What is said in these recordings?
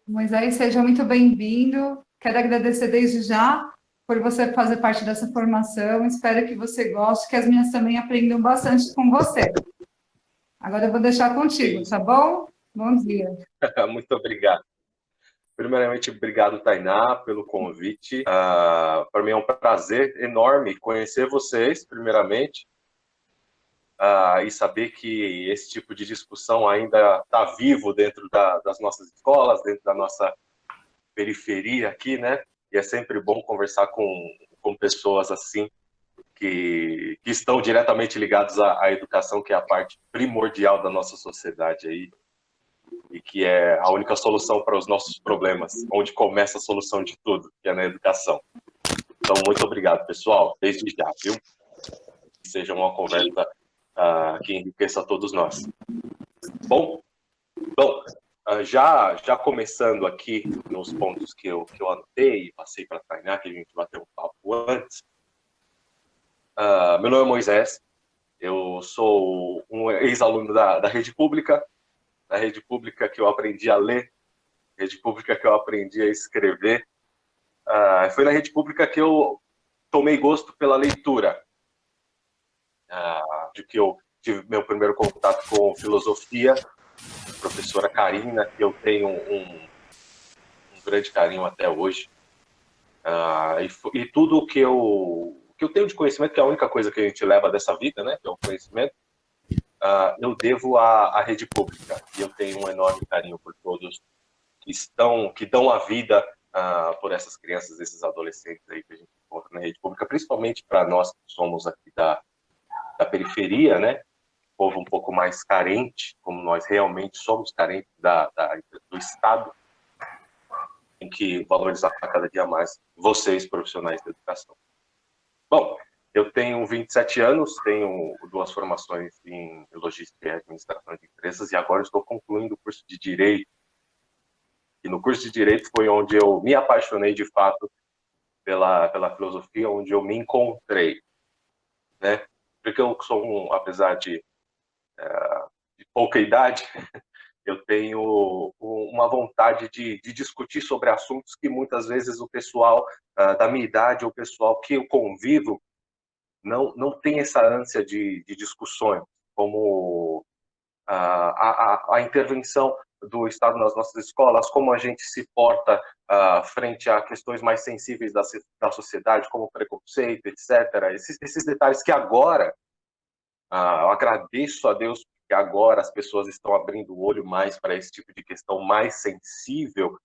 Moisés, seja muito bem-vindo. Quero agradecer desde já por você fazer parte dessa formação. Espero que você goste, que as minhas também aprendam bastante com você. Agora eu vou deixar É contigo, isso. tá bom? Bom dia. Muito obrigado. Primeiramente, obrigado, Tainá, pelo convite. Para mim é um prazer enorme conhecer vocês, primeiramente, e saber que esse tipo de discussão ainda está vivo dentro das nossas escolas, dentro da nossa periferia aqui, né? E é sempre bom conversar com pessoas assim, que estão diretamente ligados à educação, que é a parte primordial da nossa sociedade aí, e que é a única solução para os nossos problemas, onde começa a solução de tudo, que é na educação. Então, muito obrigado, pessoal, desde já, viu? Que seja uma conversa que enriqueça a todos nós. Bom, já começando aqui nos pontos que eu anotei e passei para treinar, que a gente bateu um papo antes. Meu nome é Moisés, eu sou um ex-aluno da rede pública, que eu aprendi a ler, rede pública que eu aprendi a escrever. Foi na rede pública que eu tomei gosto pela leitura, de que eu tive meu primeiro contato com filosofia, professora Karina, que eu tenho um grande carinho até hoje. E tudo que eu tenho de conhecimento, que é a única coisa que a gente leva dessa vida, né, que é o conhecimento, eu devo à rede pública. E eu tenho um enorme carinho por todos que dão a vida por essas crianças, esses adolescentes aí que a gente encontra na rede pública, principalmente para nós que somos aqui da periferia, né? Povo um pouco mais carente, como nós realmente somos carentes do Estado, tem que valorizar cada dia mais vocês, profissionais da educação. Bom, eu tenho 27 anos, tenho duas formações em logística e administração de empresas e agora estou concluindo o curso de Direito. E no curso de Direito foi onde eu me apaixonei de fato pela filosofia, onde eu me encontrei, né? Porque eu sou apesar de pouca idade, eu tenho uma vontade de discutir sobre assuntos que muitas vezes o pessoal da minha idade, ou o pessoal que eu convivo, não tem essa ânsia de discussões, como a intervenção do Estado nas nossas escolas, como a gente se porta frente a questões mais sensíveis da sociedade, como preconceito, etc. Esses detalhes que agora, eu agradeço a Deus que agora as pessoas estão abrindo o olho mais para esse tipo de questão mais sensível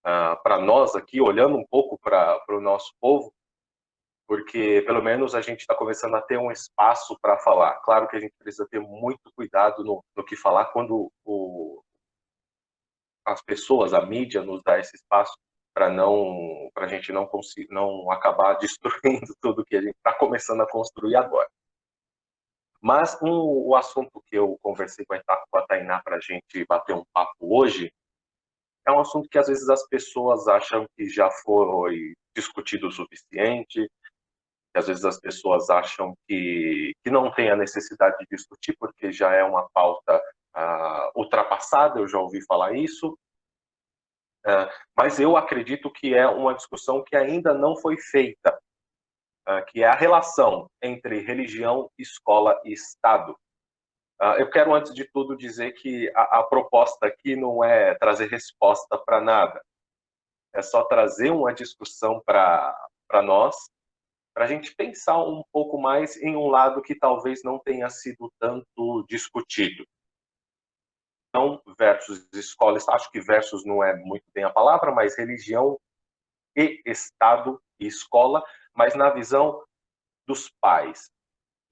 para nós aqui, olhando um pouco para o nosso povo, porque pelo menos a gente está começando a ter um espaço para falar. Claro que a gente precisa ter muito cuidado no que falar quando as pessoas, a mídia, nos dá esse espaço para a gente não acabar destruindo tudo que a gente está começando a construir agora. Mas o assunto que eu conversei com a Tainá para a gente bater um papo hoje é um assunto que às vezes as pessoas acham que já foi discutido o suficiente, que às vezes as pessoas acham que não tem a necessidade de discutir porque já é uma pauta ultrapassada, eu já ouvi falar isso, mas eu acredito que é uma discussão que ainda não foi feita, que é a relação entre religião, escola e Estado. Eu quero, antes de tudo, dizer que a proposta aqui não é trazer resposta para nada, é só trazer uma discussão para nós, para a gente pensar um pouco mais em um lado que talvez não tenha sido tanto discutido. Então, versus escola, acho que versus não é muito bem a palavra, mas religião e Estado e escola, mas na visão dos pais,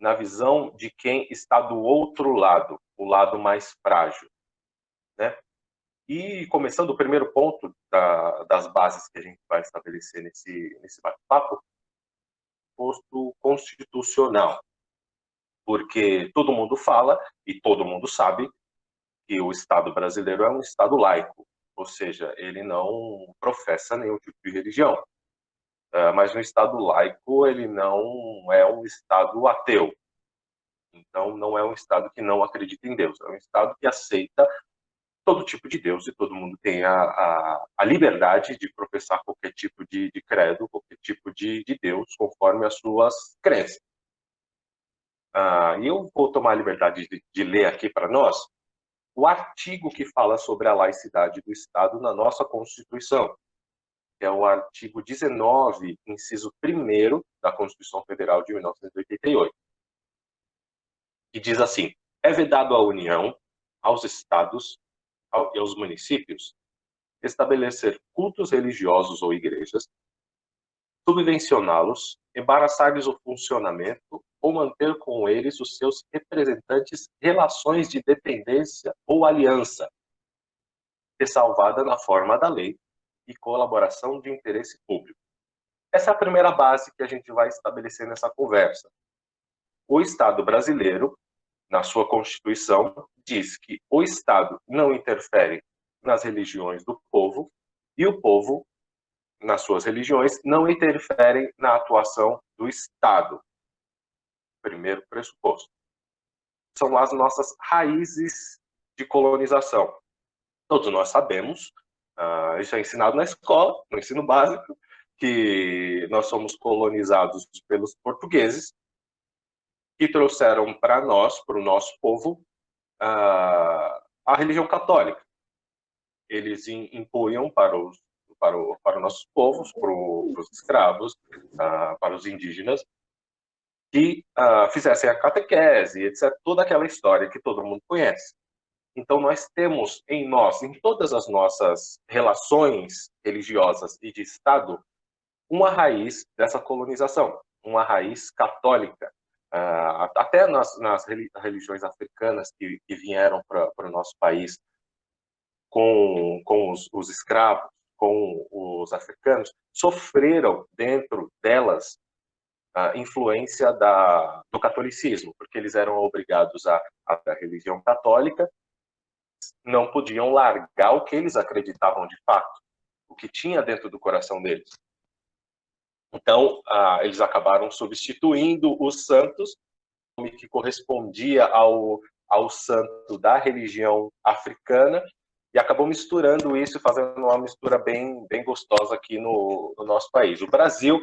na visão de quem está do outro lado, o lado mais frágil, né? E começando o primeiro ponto das bases que a gente vai estabelecer nesse bate-papo, posto constitucional, porque todo mundo fala e todo mundo sabe que o Estado brasileiro é um Estado laico, ou seja, ele não professa nenhum tipo de religião. Mas no Estado laico ele não é um Estado ateu. Então, não é um Estado que não acredita em Deus, é um Estado que aceita todo tipo de Deus e todo mundo tem a liberdade de professar qualquer tipo de credo, qualquer tipo de Deus, conforme as suas crenças. E eu vou tomar a liberdade de ler aqui para nós o artigo que fala sobre a laicidade do Estado na nossa Constituição, que é o artigo 19, inciso 1º da Constituição Federal de 1988, que diz assim: é vedado à União, aos Estados e aos municípios estabelecer cultos religiosos ou igrejas, subvencioná-los, embaraçar-lhes o funcionamento ou manter com eles os seus representantes relações de dependência ou aliança, ressalvada na forma da lei e colaboração de interesse público. Essa é a primeira base que a gente vai estabelecer nessa conversa. O Estado brasileiro, na sua Constituição, diz que o Estado não interfere nas religiões do povo e o povo, nas suas religiões, não interferem na atuação do Estado. Primeiro pressuposto. São as nossas raízes de colonização. Todos nós sabemos, isso é ensinado na escola, no ensino básico, que nós somos colonizados pelos portugueses, que trouxeram para nós, para o nosso povo, a religião católica. Eles impunham para os nossos povos, para os escravos, para os indígenas, que fizessem a catequese, etc., toda aquela história que todo mundo conhece. Então, nós temos em nós, em todas as nossas relações religiosas e de Estado, uma raiz dessa colonização, uma raiz católica. Até nas religiões africanas que vieram para o nosso país com os escravos, com os africanos, sofreram dentro delas a influência do catolicismo, porque eles eram obrigados à religião católica, não podiam largar o que eles acreditavam de fato, o que tinha dentro do coração deles. Então, eles acabaram substituindo os santos, que correspondia ao santo da religião africana, e acabou misturando isso e fazendo uma mistura bem gostosa aqui no nosso país. O Brasil,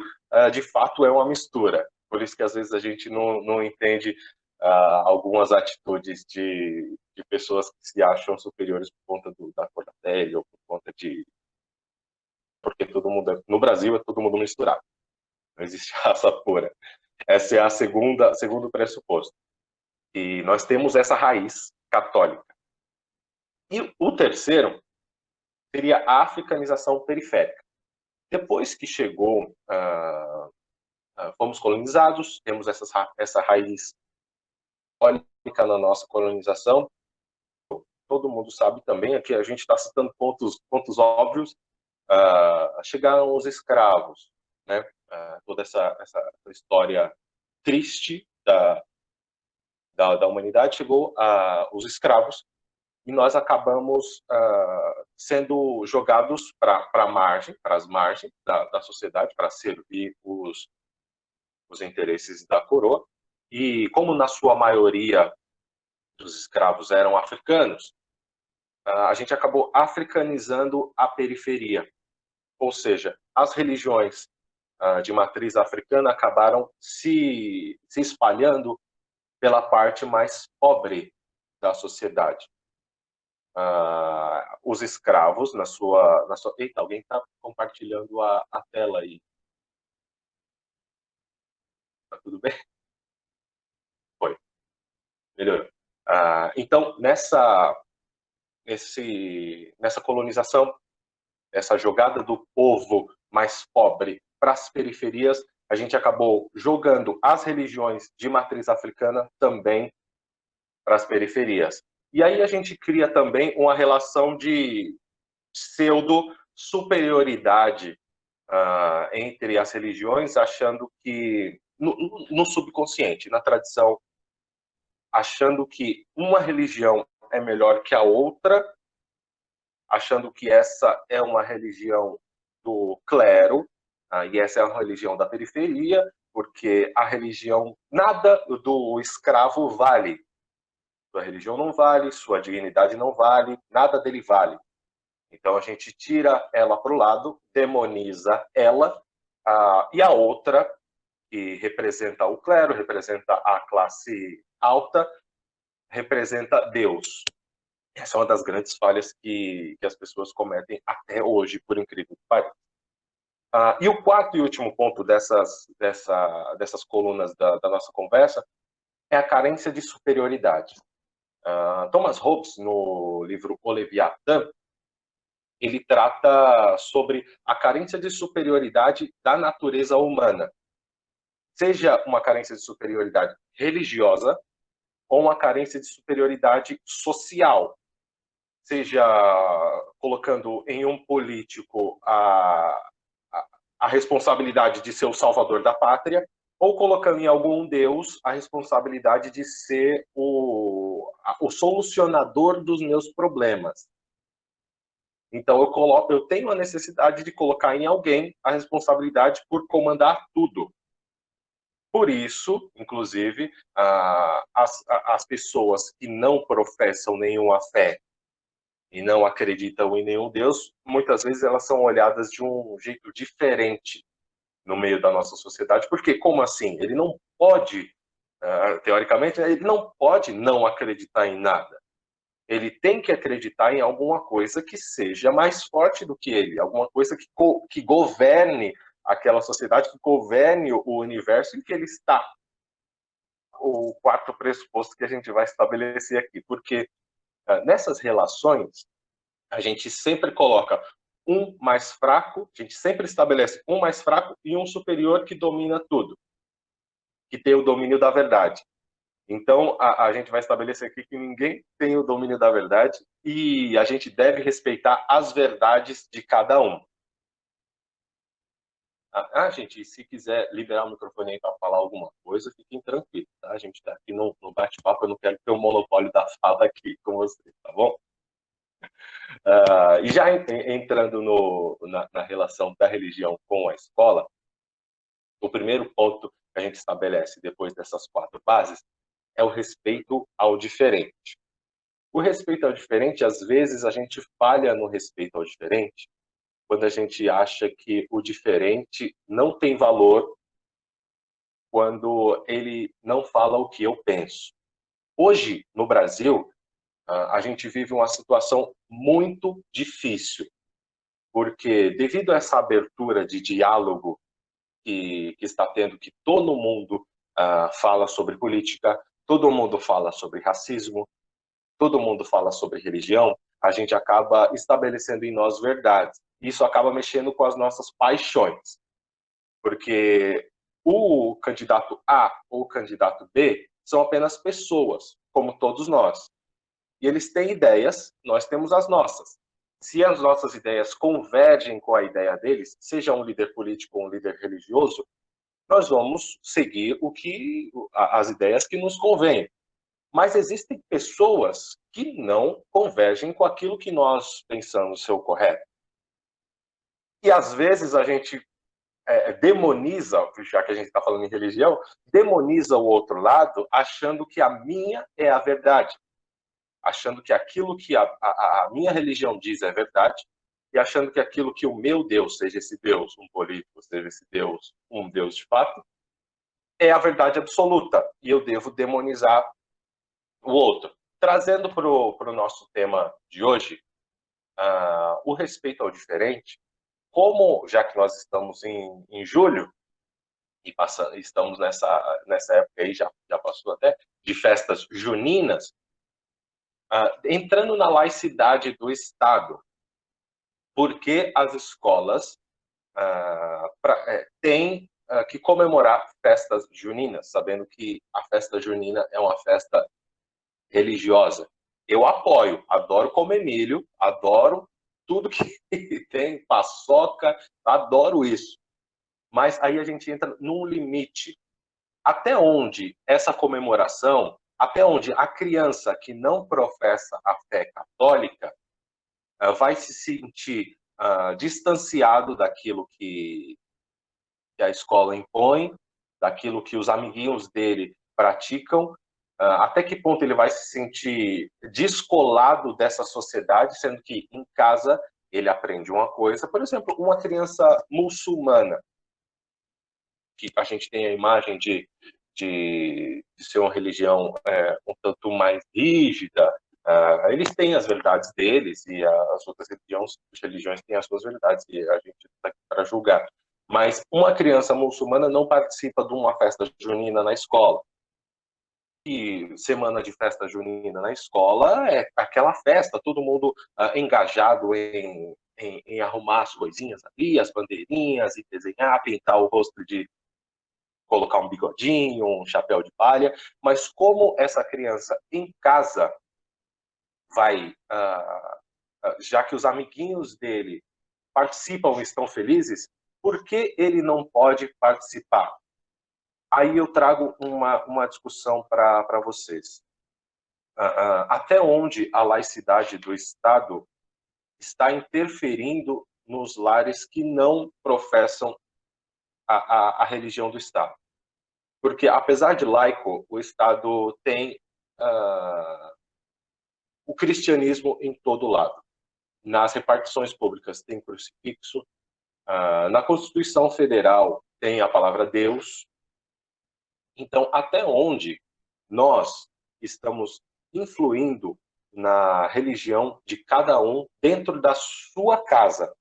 de fato, é uma mistura, por isso que às vezes a gente não entende algumas atitudes de pessoas que se acham superiores por conta da cor da pele ou por conta de... Porque todo mundo, no Brasil, é todo mundo misturado. Não existe raça pura. Essa é a segundo pressuposto. E nós temos essa raiz católica. E o terceiro seria a africanização periférica. Depois que chegou, fomos colonizados, temos essa raiz católica na nossa colonização. Todo mundo sabe também, aqui a gente está citando pontos óbvios, chegaram os escravos, né? Toda essa história triste da humanidade, chegou os escravos, e nós acabamos sendo jogados para as margens da sociedade, para servir os interesses da coroa. E como na sua maioria dos escravos eram africanos, a gente acabou africanizando a periferia. Ou seja, as religiões de matriz africana acabaram se espalhando pela parte mais pobre da sociedade. Os escravos na sua... Eita, alguém está compartilhando a tela aí. Tá tudo bem? Foi. Melhorou. Então, nessa colonização, essa jogada do povo mais pobre para as periferias, a gente acabou jogando as religiões de matriz africana também para as periferias. E aí a gente cria também uma relação de pseudo-superioridade entre as religiões, achando que, no subconsciente, na tradição, achando que uma religião é melhor que a outra, achando que essa é uma religião do clero, e essa é uma religião da periferia, porque a religião, nada do escravo vale. Sua religião não vale, sua dignidade não vale, nada dele vale. Então a gente tira ela para o lado, demoniza ela, e a outra, que representa o clero, representa a classe alta, representa Deus. Essa é uma das grandes falhas que as pessoas cometem até hoje, por incrível que pareça. E o quarto e último ponto dessas colunas da nossa conversa é a carência de superioridade. Thomas Hobbes, no livro O Leviatã, ele trata sobre a carência de superioridade da natureza humana. Seja uma carência de superioridade religiosa ou uma carência de superioridade social. Seja colocando em um político a responsabilidade de ser o salvador da pátria, ou colocando em algum deus a responsabilidade de ser o solucionador dos meus problemas. Então eu tenho a necessidade de colocar em alguém a responsabilidade por comandar tudo. Por isso, inclusive, as pessoas que não professam nenhuma fé e não acreditam em nenhum Deus, muitas vezes elas são olhadas de um jeito diferente no meio da nossa sociedade, porque como assim? Ele não pode, teoricamente, ele não pode não acreditar em nada. Ele tem que acreditar em alguma coisa que seja mais forte do que ele, alguma coisa que governe aquela sociedade, que governe o universo em que ele está. O quarto pressuposto que a gente vai estabelecer aqui, porque nessas relações, a gente sempre coloca um mais fraco, a gente sempre estabelece um mais fraco e um superior que domina tudo, que tem o domínio da verdade. Então, a gente vai estabelecer aqui que ninguém tem o domínio da verdade e a gente deve respeitar as verdades de cada um. Gente, se quiser liberar o microfone aí para falar alguma coisa, fiquem tranquilos, tá? A gente está aqui no bate-papo, eu não quero ter o monopólio da fala aqui com vocês, tá bom? E já entrando na relação da religião com a escola, o primeiro ponto que a gente estabelece depois dessas quatro bases é o respeito ao diferente. O respeito ao diferente, às vezes, a gente falha no respeito ao diferente quando a gente acha que o diferente não tem valor quando ele não fala o que eu penso. Hoje, no Brasil, a gente vive uma situação muito difícil, porque devido a essa abertura de diálogo que está tendo, que todo mundo fala sobre política, todo mundo fala sobre racismo, todo mundo fala sobre religião, a gente acaba estabelecendo em nós verdades. Isso acaba mexendo com as nossas paixões, porque o candidato A ou o candidato B são apenas pessoas, como todos nós. E eles têm ideias, nós temos as nossas. Se as nossas ideias convergem com a ideia deles, seja um líder político ou um líder religioso, nós vamos seguir as ideias que nos convêm. Mas existem pessoas que não convergem com aquilo que nós pensamos ser o correto. E às vezes a gente demoniza, já que a gente está falando em religião, demoniza o outro lado achando que a minha é a verdade. Achando que aquilo que a minha religião diz é verdade e achando que aquilo que o meu Deus, seja esse Deus um político, seja esse Deus um Deus de fato, é a verdade absoluta e eu devo demonizar o outro. Trazendo para o nosso tema de hoje, o respeito ao diferente, como já que nós estamos em julho e estamos nessa época aí, já passou até, de festas juninas, entrando na laicidade do Estado, porque as escolas têm que comemorar festas juninas, sabendo que a festa junina é uma festa religiosa. Eu apoio, adoro comer milho, adoro tudo que tem, paçoca, adoro isso. Mas aí a gente entra num limite. Até onde essa comemoração, até onde a criança que não professa a fé católica vai se sentir distanciado daquilo que a escola impõe, daquilo que os amiguinhos dele praticam, Até que ponto ele vai se sentir descolado dessa sociedade, sendo que em casa ele aprende uma coisa. Por exemplo, uma criança muçulmana, que a gente tem a imagem de ser uma religião um tanto mais rígida. Eles têm as verdades deles e as outras religiões têm as suas verdades e a gente está aqui para julgar. Mas uma criança muçulmana não participa de uma festa junina na escola. E semana de festa junina na escola é aquela festa, todo mundo engajado em arrumar as coisinhas ali, as bandeirinhas, e desenhar, pintar o rosto de colocar um bigodinho, um chapéu de palha, mas como essa criança em casa vai, já que os amiguinhos dele participam e estão felizes, por que ele não pode participar? Aí eu trago uma discussão para vocês. Até onde a laicidade do Estado está interferindo nos lares que não professam a religião do Estado? Porque, apesar de laico, o Estado tem o cristianismo em todo lado. Nas repartições públicas tem crucifixo, na Constituição Federal tem a palavra Deus. Então, até onde nós estamos influindo na religião de cada um dentro da sua casa?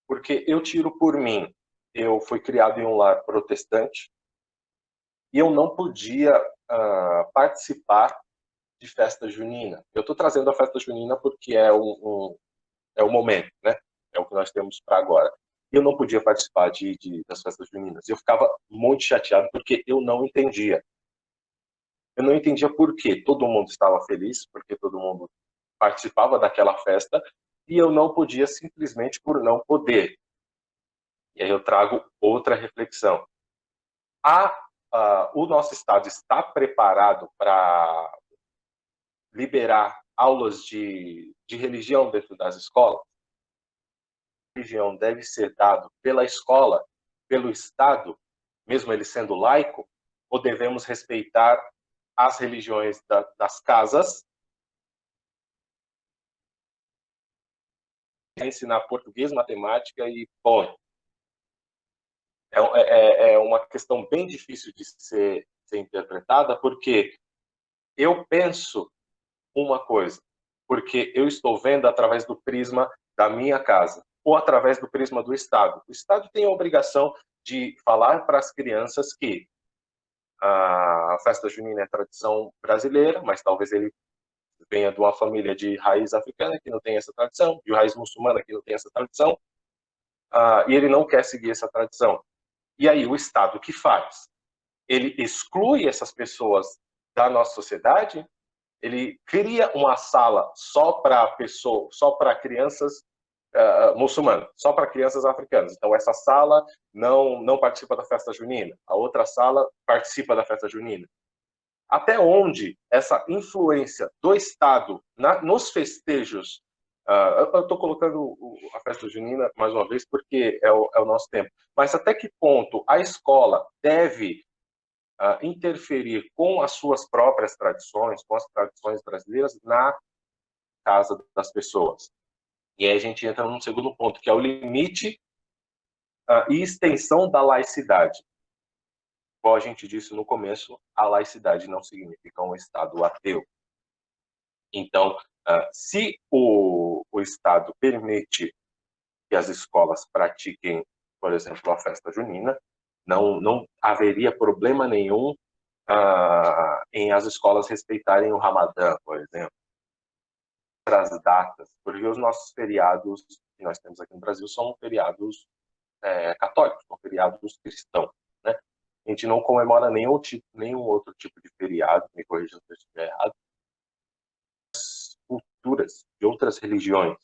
Porque eu tiro por mim, eu fui criado em um lar protestante, e eu não podia participar de festa junina. Eu estou trazendo a festa junina porque é o momento, né? É o que nós temos para agora. Eu não podia participar das festas juninas. Eu ficava muito chateado porque eu não entendia. Eu não entendia por que todo mundo estava feliz, porque todo mundo participava daquela festa, e eu não podia simplesmente por não poder. E aí eu trago outra reflexão. O nosso Estado está preparado para liberar aulas de religião dentro das escolas? A religião deve ser dada pela escola, pelo Estado, mesmo ele sendo laico, ou devemos respeitar as religiões das casas, ensinar português, matemática e bom. É uma questão bem difícil de ser interpretada, porque eu penso uma coisa, porque eu estou vendo através do prisma da minha casa, ou através do prisma do Estado. O Estado tem a obrigação de falar para as crianças que a festa junina é tradição brasileira, mas talvez ele venha de uma família de raiz africana que não tem essa tradição, de raiz muçulmana que não tem essa tradição, e ele não quer seguir essa tradição. E aí o Estado o que faz? Ele exclui essas pessoas da nossa sociedade, ele cria uma sala só para crianças muçulmanas, só para crianças africanas. Então essa sala não participa da festa junina, a outra sala participa da festa junina. Até onde essa influência do Estado nos festejos, eu estou colocando a festa junina mais uma vez porque é o nosso tempo, mas até que ponto a escola deve interferir com as suas próprias tradições, com as tradições brasileiras na casa das pessoas? E aí a gente entra num segundo ponto, que é o limite e extensão da laicidade. Como a gente disse no começo, a laicidade não significa um Estado ateu. Então, se o Estado permite que as escolas pratiquem, por exemplo, a festa junina, não haveria problema nenhum em as escolas respeitarem o Ramadã, por exemplo, as datas, porque os nossos feriados que nós temos aqui no Brasil são feriados católicos, são feriados cristãos, né? A gente não comemora nenhum outro tipo de feriado, me corrija se eu estiver errado, culturas de outras religiões.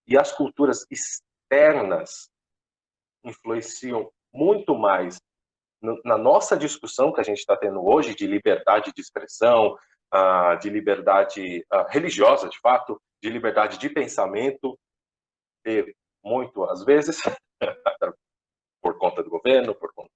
E as culturas externas influenciam muito mais na nossa discussão que a gente está tendo hoje de liberdade de expressão, de liberdade religiosa, de fato, de liberdade de pensamento, e muito, às vezes, por conta do governo, por conta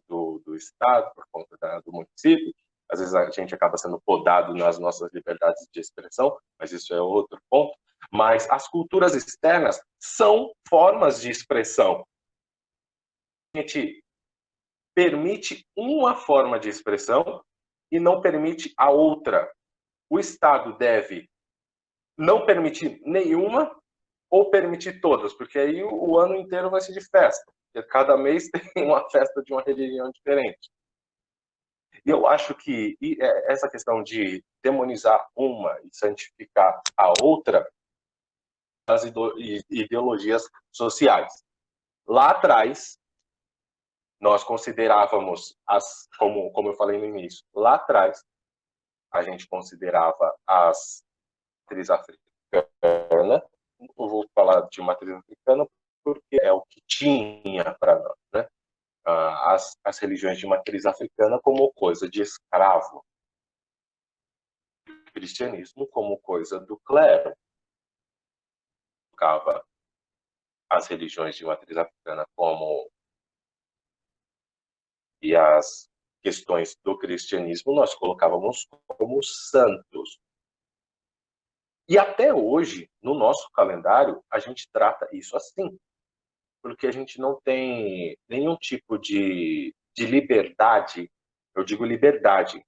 do Estado, por conta do município, às vezes a gente acaba sendo podado nas nossas liberdades de expressão, mas isso é outro ponto. Mas as culturas externas são formas de expressão. A gente permite uma forma de expressão e não permite a outra. O Estado deve não permitir nenhuma ou permitir todas, porque aí o ano inteiro vai ser de festa. Cada mês tem uma festa de uma religião diferente. E eu acho que essa questão de demonizar uma e santificar a outra, as ideologias sociais. Lá atrás, nós considerávamos, como eu falei no início, lá atrás, a gente considerava as matriz africana, eu vou falar de matriz africana porque é o que tinha para nós, né? As religiões de matriz africana como coisa de escravo, o cristianismo como coisa do clero. Colocava as religiões de matriz africana e as questões do cristianismo nós colocávamos como santos. E até hoje, no nosso calendário, a gente trata isso assim, porque a gente não tem nenhum tipo de liberdade, eu digo liberdade,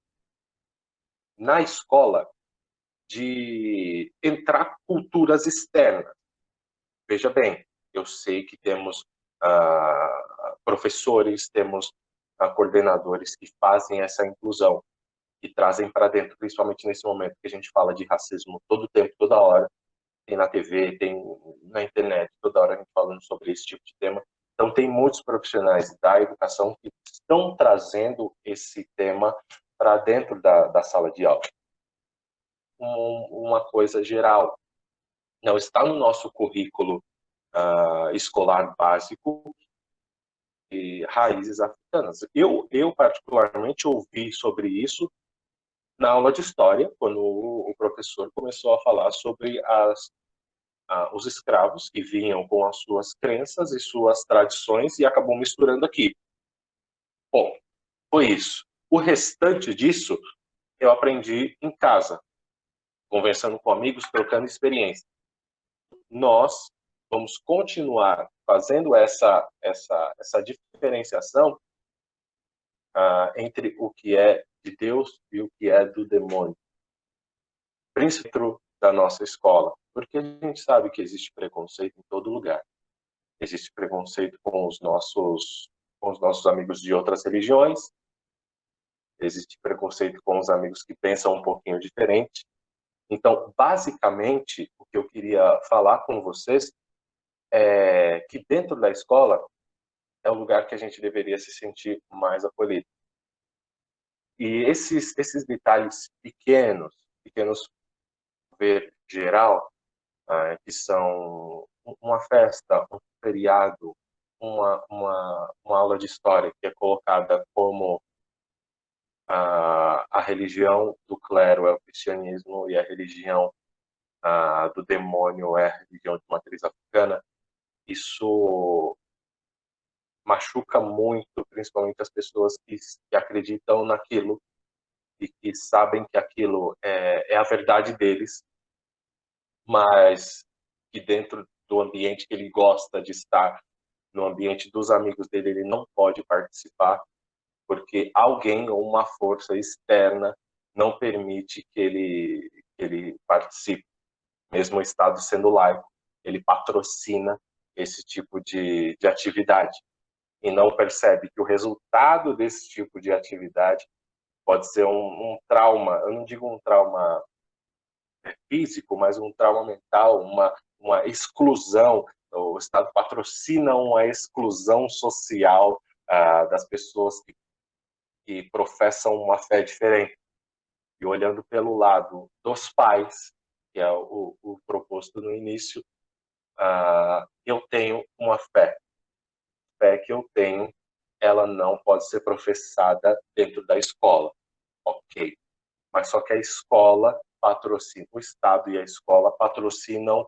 na escola, de entrar culturas externas. Veja bem, eu sei que temos professores, temos coordenadores que fazem essa inclusão, que trazem para dentro, principalmente nesse momento que a gente fala de racismo todo tempo, toda hora, tem na TV, tem na internet, toda hora a gente falando sobre esse tipo de tema. Então, tem muitos profissionais da educação que estão trazendo esse tema para dentro da sala de aula. Uma coisa geral, não está no nosso currículo escolar básico e raízes africanas. Eu particularmente ouvi sobre isso na aula de história, quando o professor começou a falar sobre os escravos que vinham com as suas crenças e suas tradições e acabou misturando aqui. Bom, foi isso. O restante disso eu aprendi em casa, conversando com amigos, trocando experiência. Nós vamos continuar fazendo essa diferenciação entre o que é de Deus e o que é do demônio, principalmente da nossa escola, porque a gente sabe que existe preconceito em todo lugar. Existe preconceito com os nossos amigos de outras religiões, existe preconceito com os amigos que pensam um pouquinho diferente. Então, basicamente, o que eu queria falar com vocês é que dentro da escola é o lugar que a gente deveria se sentir mais acolhido. E esses detalhes pequenos ver geral, que são uma festa, um feriado, uma aula de história que é colocada como a religião do clero é o cristianismo e a religião do demônio é a religião de matriz africana, isso machuca muito, principalmente as pessoas que acreditam naquilo e que sabem que aquilo é a verdade deles, mas que dentro do ambiente que ele gosta de estar, no ambiente dos amigos dele, ele não pode participar, porque alguém ou uma força externa não permite que ele participe. Mesmo o Estado sendo laico, ele patrocina esse tipo de atividade e não percebe que o resultado desse tipo de atividade pode ser um trauma, eu não digo um trauma físico, mas um trauma mental, uma exclusão. O Estado patrocina uma exclusão social das pessoas que professam uma fé diferente. E olhando pelo lado dos pais, que é o proposto no início, eu tenho uma fé. A fé que eu tenho, ela não pode ser professada dentro da escola. Ok. Mas só que a escola patrocina, o Estado e a escola patrocinam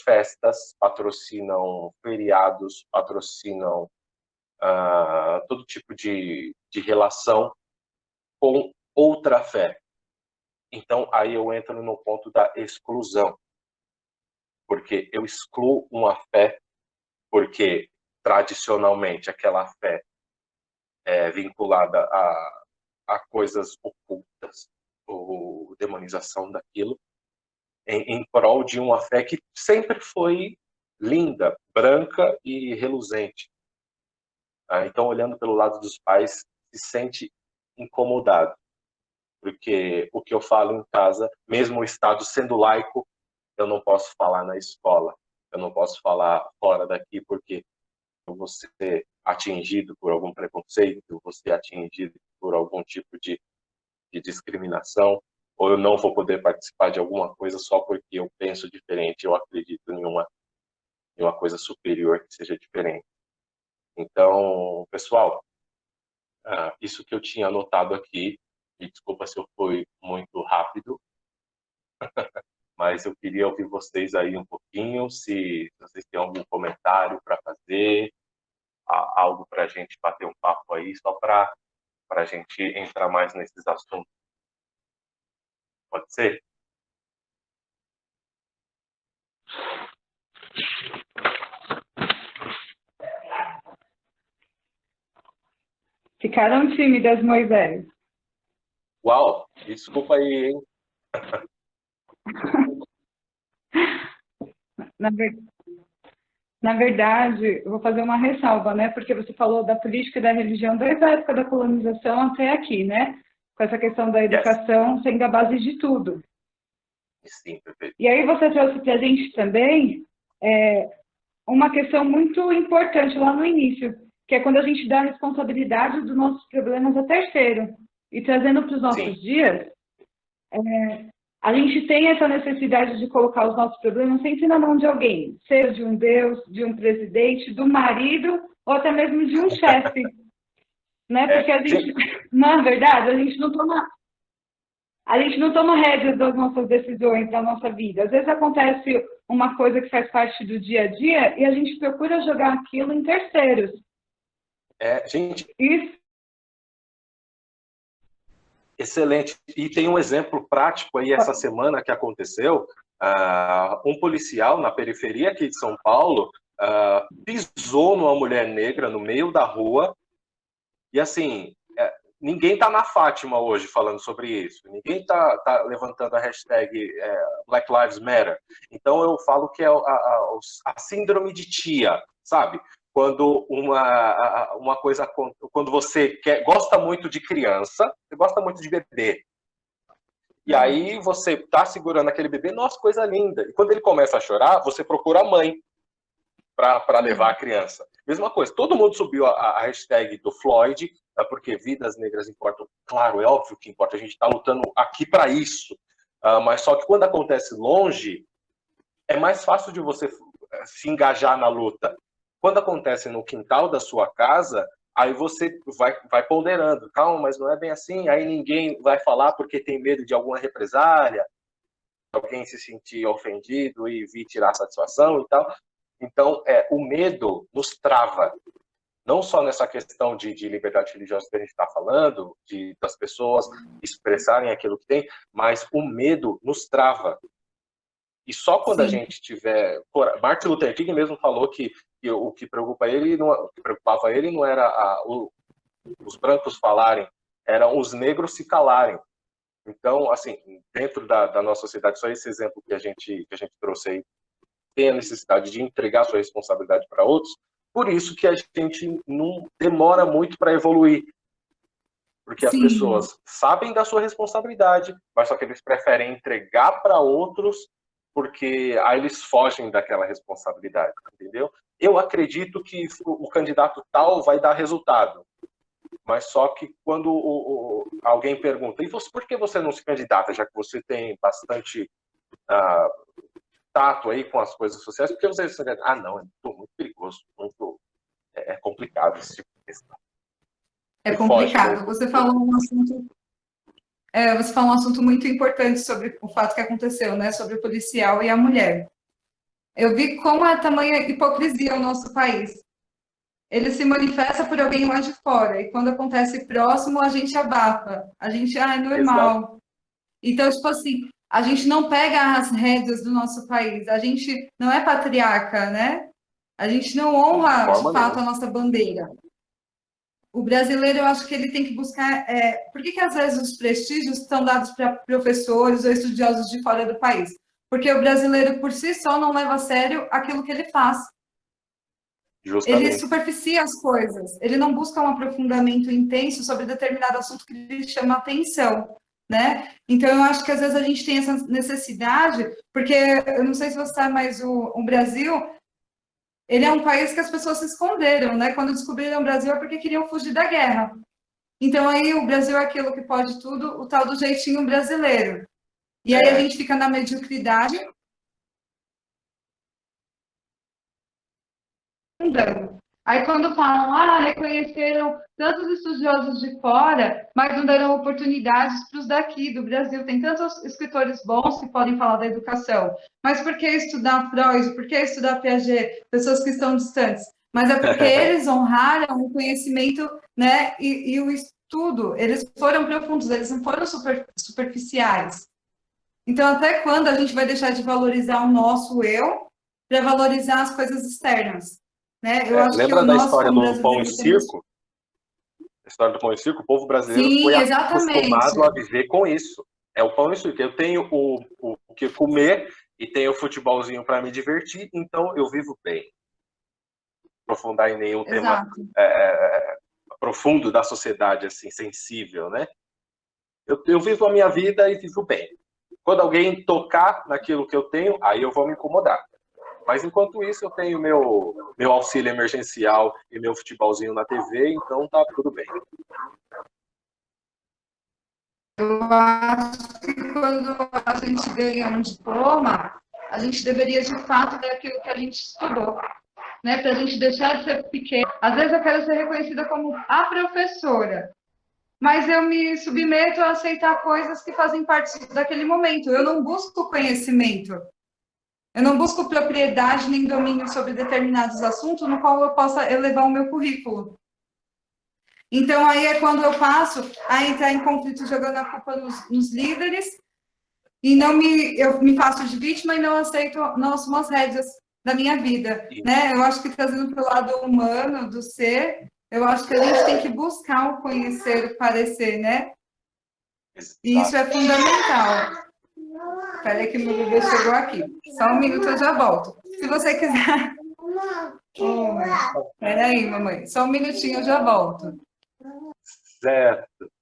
festas, patrocinam feriados, patrocinam todo tipo de relação com outra fé. Então, aí eu entro no ponto da exclusão. Porque eu excluo uma fé, porque tradicionalmente aquela fé é vinculada a coisas ocultas, ou demonização daquilo, em prol de uma fé que sempre foi linda, branca e reluzente. Então, olhando pelo lado dos pais, se sente incomodado, porque o que eu falo em casa, mesmo o Estado sendo laico, eu não posso falar na escola, eu não posso falar fora daqui, porque eu vou ser atingido por algum preconceito, eu vou ser atingido por algum tipo de discriminação, ou eu não vou poder participar de alguma coisa só porque eu penso diferente, eu acredito em uma coisa superior que seja diferente. Então, pessoal, isso que eu tinha anotado aqui, me desculpa se eu fui muito rápido, mas eu queria ouvir vocês aí um pouquinho, se vocês têm algum comentário para fazer, algo para a gente bater um papo aí, só para a gente entrar mais nesses assuntos. Pode ser? Ficaram tímidas, Moisés. Uau, desculpa aí, hein? Na verdade, eu vou fazer uma ressalva, né? Porque você falou da política e da religião desde a época da colonização até aqui, né? Com essa questão da educação sendo a base de tudo. Sim, perfeito. E aí você trouxe para a gente também uma questão muito importante lá no início, que é quando a gente dá a responsabilidade dos nossos problemas a terceiro. E trazendo para os nossos dias, a gente tem essa necessidade de colocar os nossos problemas sempre na mão de alguém, seja de um Deus, de um presidente, do marido, ou até mesmo de um chefe. Né? Porque a gente, na verdade, a gente não toma rédeas das nossas decisões, da nossa vida. Às vezes acontece uma coisa que faz parte do dia a dia e a gente procura jogar aquilo em terceiros. Gente... Isso. Excelente. E tem um exemplo prático aí essa semana que aconteceu. Um policial na periferia aqui de São Paulo pisou numa mulher negra no meio da rua. E assim, ninguém está na Fátima hoje falando sobre isso. Ninguém está levantando a hashtag Black Lives Matter. Então eu falo que é a síndrome de tia, sabe? Quando uma coisa, quando você gosta muito de criança, você gosta muito de bebê. E aí você está segurando aquele bebê, nossa, coisa linda. E quando ele começa a chorar, você procura a mãe para levar a criança. Mesma coisa, todo mundo subiu a hashtag do Floyd, porque vidas negras importam. Claro, é óbvio que importa, a gente está lutando aqui para isso. Mas só que quando acontece longe, é mais fácil de você se engajar na luta. Quando acontece no quintal da sua casa, aí você vai ponderando. Calma, mas não é bem assim. Aí ninguém vai falar porque tem medo de alguma represália, alguém se sentir ofendido e vir tirar satisfação e tal. Então, o medo nos trava. Não só nessa questão de liberdade religiosa que a gente está falando, das pessoas expressarem aquilo que tem, mas o medo nos trava. E só quando a gente tiver... Martin Luther King mesmo falou que o que preocupava ele não era os brancos falarem, eram os negros se calarem. Então, assim, dentro da nossa sociedade, só esse exemplo que a gente trouxe aí, tem a necessidade de entregar sua responsabilidade para outros, por isso que a gente não demora muito para evoluir. Porque as pessoas sabem da sua responsabilidade, mas só que eles preferem entregar para outros porque aí eles fogem daquela responsabilidade, entendeu? Eu acredito que o candidato tal vai dar resultado, mas só que quando alguém pergunta, e você, por que você não se candidata, já que você tem bastante tato aí com as coisas sociais, porque você não, é muito perigoso, é complicado esse tipo de questão. É complicado. Você falou um assunto muito importante sobre o fato que aconteceu, né? Sobre o policial e a mulher. Eu vi como é tamanha hipocrisia o nosso país. ele se manifesta por alguém lá de fora, e quando acontece próximo, a gente abafa. A gente, é Exato. normal. Então, tipo assim, a gente não pega as rédeas do nosso país, a gente não é patriarca, né? A gente não De honra, de forma fato, nenhuma. a nossa bandeira. O brasileiro, eu acho que ele tem que buscar. Por que às vezes os prestígios estão dados para professores ou estudiosos de fora do país? Porque o brasileiro, por si só, não leva a sério aquilo que ele faz. Ele Justamente. superficia as coisas, ele não busca um aprofundamento intenso sobre determinado assunto que lhe chama atenção, né? Então, eu acho que às vezes a gente tem essa necessidade, porque eu não sei se você sabe, mas o Brasil, ele é um país que as pessoas se esconderam, né? Quando descobriram o Brasil é porque queriam fugir da guerra. Então, aí o Brasil é aquilo que pode tudo, o tal do jeitinho brasileiro. E aí a É, gente fica na mediocridade, andando. Aí quando falam, reconheceram tantos estudiosos de fora, mas não deram oportunidades para os daqui, do Brasil. Tem tantos escritores bons que podem falar da educação. Mas por que estudar Freud? Por que estudar Piaget? Pessoas que estão distantes. Mas é porque eles honraram o conhecimento, né, e o estudo. Eles foram profundos, eles não foram superficiais. Então, até quando a gente vai deixar de valorizar o nosso eu para valorizar as coisas externas? Né? Eu acho que lembra da nós, história como do pão e brasileiros, temos. circo? A história do pão e circo, o povo brasileiro foi Sim, exatamente. acostumado a viver com isso. É o pão e circo. Eu tenho o que comer e tenho o futebolzinho para me divertir, então eu vivo bem. Aprofundar em nenhum tema Exato. profundo da sociedade, assim, sensível, né? Eu vivo a minha vida e vivo bem. Quando alguém tocar naquilo que eu tenho, aí eu vou me incomodar. Mas enquanto isso, eu tenho meu auxílio emergencial e meu futebolzinho na TV, então tá tudo bem. Eu acho que quando a gente ganha um diploma, a gente deveria, de fato, dar aquilo que a gente estudou. Né, para a gente deixar de ser pequeno. Às vezes eu quero ser reconhecida como a professora, mas eu me submeto a aceitar coisas que fazem parte daquele momento. Eu não busco conhecimento. Eu não busco propriedade nem domínio sobre determinados assuntos no qual eu possa elevar o meu currículo. Então, aí é quando eu passo a entrar em conflito jogando a culpa nos líderes e eu me faço de vítima e não aceito, não assumo as rédeas da minha vida, né? Eu acho que trazendo para o lado humano do ser, eu acho que a gente tem que buscar o conhecer, o parecer, né? E isso é fundamental. Espera aí que meu bebê chegou aqui. Só um minuto eu já volto. Se você quiser. Oh, espera aí, mamãe. Só um minutinho eu já volto. Certo.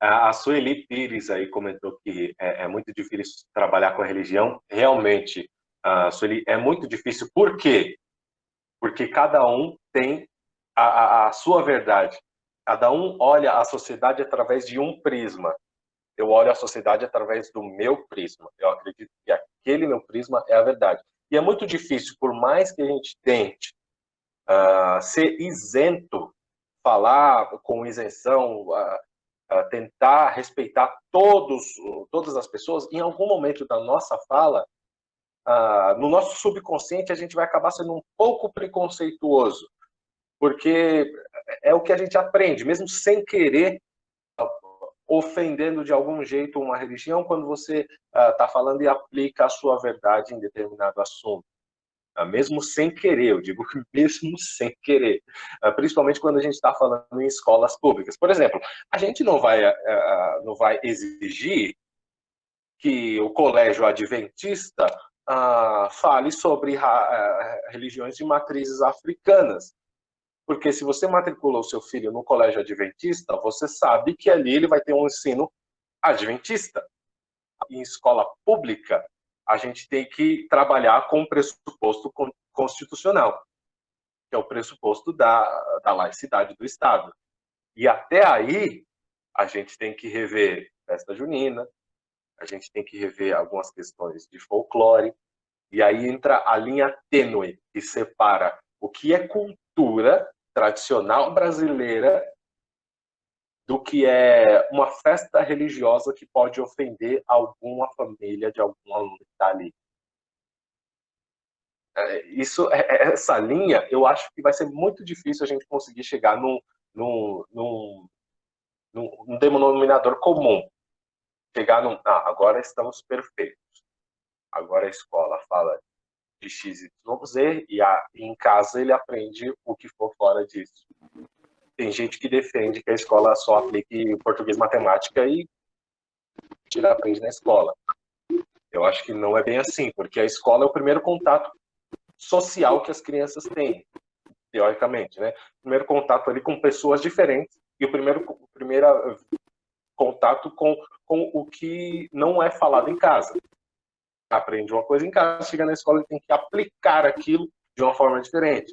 A Sueli Pires aí comentou que é muito difícil trabalhar com a religião. Realmente, Sueli, é muito difícil. Por quê? Porque cada um tem a sua verdade. Cada um olha a sociedade através de um prisma. Eu olho a sociedade através do meu prisma. Eu acredito que aquele meu prisma é a verdade. E é muito difícil, por mais que a gente tente ser isento, falar com isenção, tentar respeitar todas as pessoas, em algum momento da nossa fala, no nosso subconsciente, a gente vai acabar sendo um pouco preconceituoso, porque é o que a gente aprende, mesmo sem querer, ofendendo de algum jeito uma religião, quando você está falando e aplica a sua verdade em determinado assunto. Mesmo sem querer, eu digo mesmo sem querer, principalmente quando a gente está falando em escolas públicas. Por exemplo, a gente não vai exigir que o colégio adventista fale sobre religiões de matrizes africanas, porque se você matricula o seu filho no colégio adventista, você sabe que ali ele vai ter um ensino adventista. Em escola pública, a gente tem que trabalhar com o pressuposto constitucional, que é o pressuposto da laicidade do Estado. E até aí, a gente tem que rever festa junina, a gente tem que rever algumas questões de folclore, e aí entra a linha tênue que separa o que é cultura tradicional brasileira do que é uma festa religiosa que pode ofender alguma família de algum aluno que está ali. Essa linha, eu acho que vai ser muito difícil a gente conseguir chegar num denominador comum. Chegar agora estamos perfeitos. Agora a escola fala de X, Y, Z, e em casa ele aprende o que for fora disso. Tem gente que defende que a escola só aplique português, matemática e aprende na escola. Eu acho que não é bem assim, porque a escola é o primeiro contato social que as crianças têm, teoricamente, né? O primeiro contato ali com pessoas diferentes e o primeiro contato com o que não é falado em casa. Aprende uma coisa em casa, chega na escola e tem que aplicar aquilo de uma forma diferente.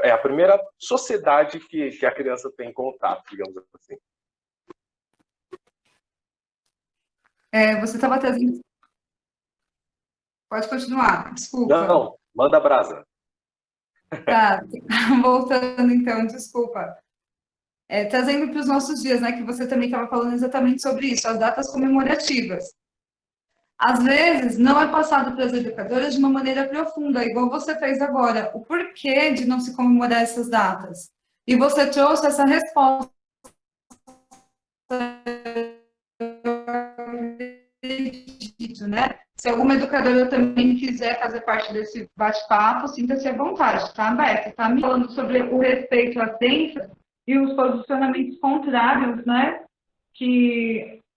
É a primeira sociedade que a criança tem contato, digamos assim. Você estava trazendo... Pode continuar, desculpa. Não, manda brasa. Tá, voltando então, desculpa. Trazendo para os nossos dias, né, que você também estava falando exatamente sobre isso, as datas comemorativas. Às vezes, não é passado para as educadoras de uma maneira profunda, igual você fez agora. O porquê de não se comemorar essas datas? E você trouxe essa resposta. Né? Se alguma educadora também quiser fazer parte desse bate-papo, sinta-se à vontade, está aberto. Está me falando sobre o respeito às ciências e os posicionamentos contrários, né,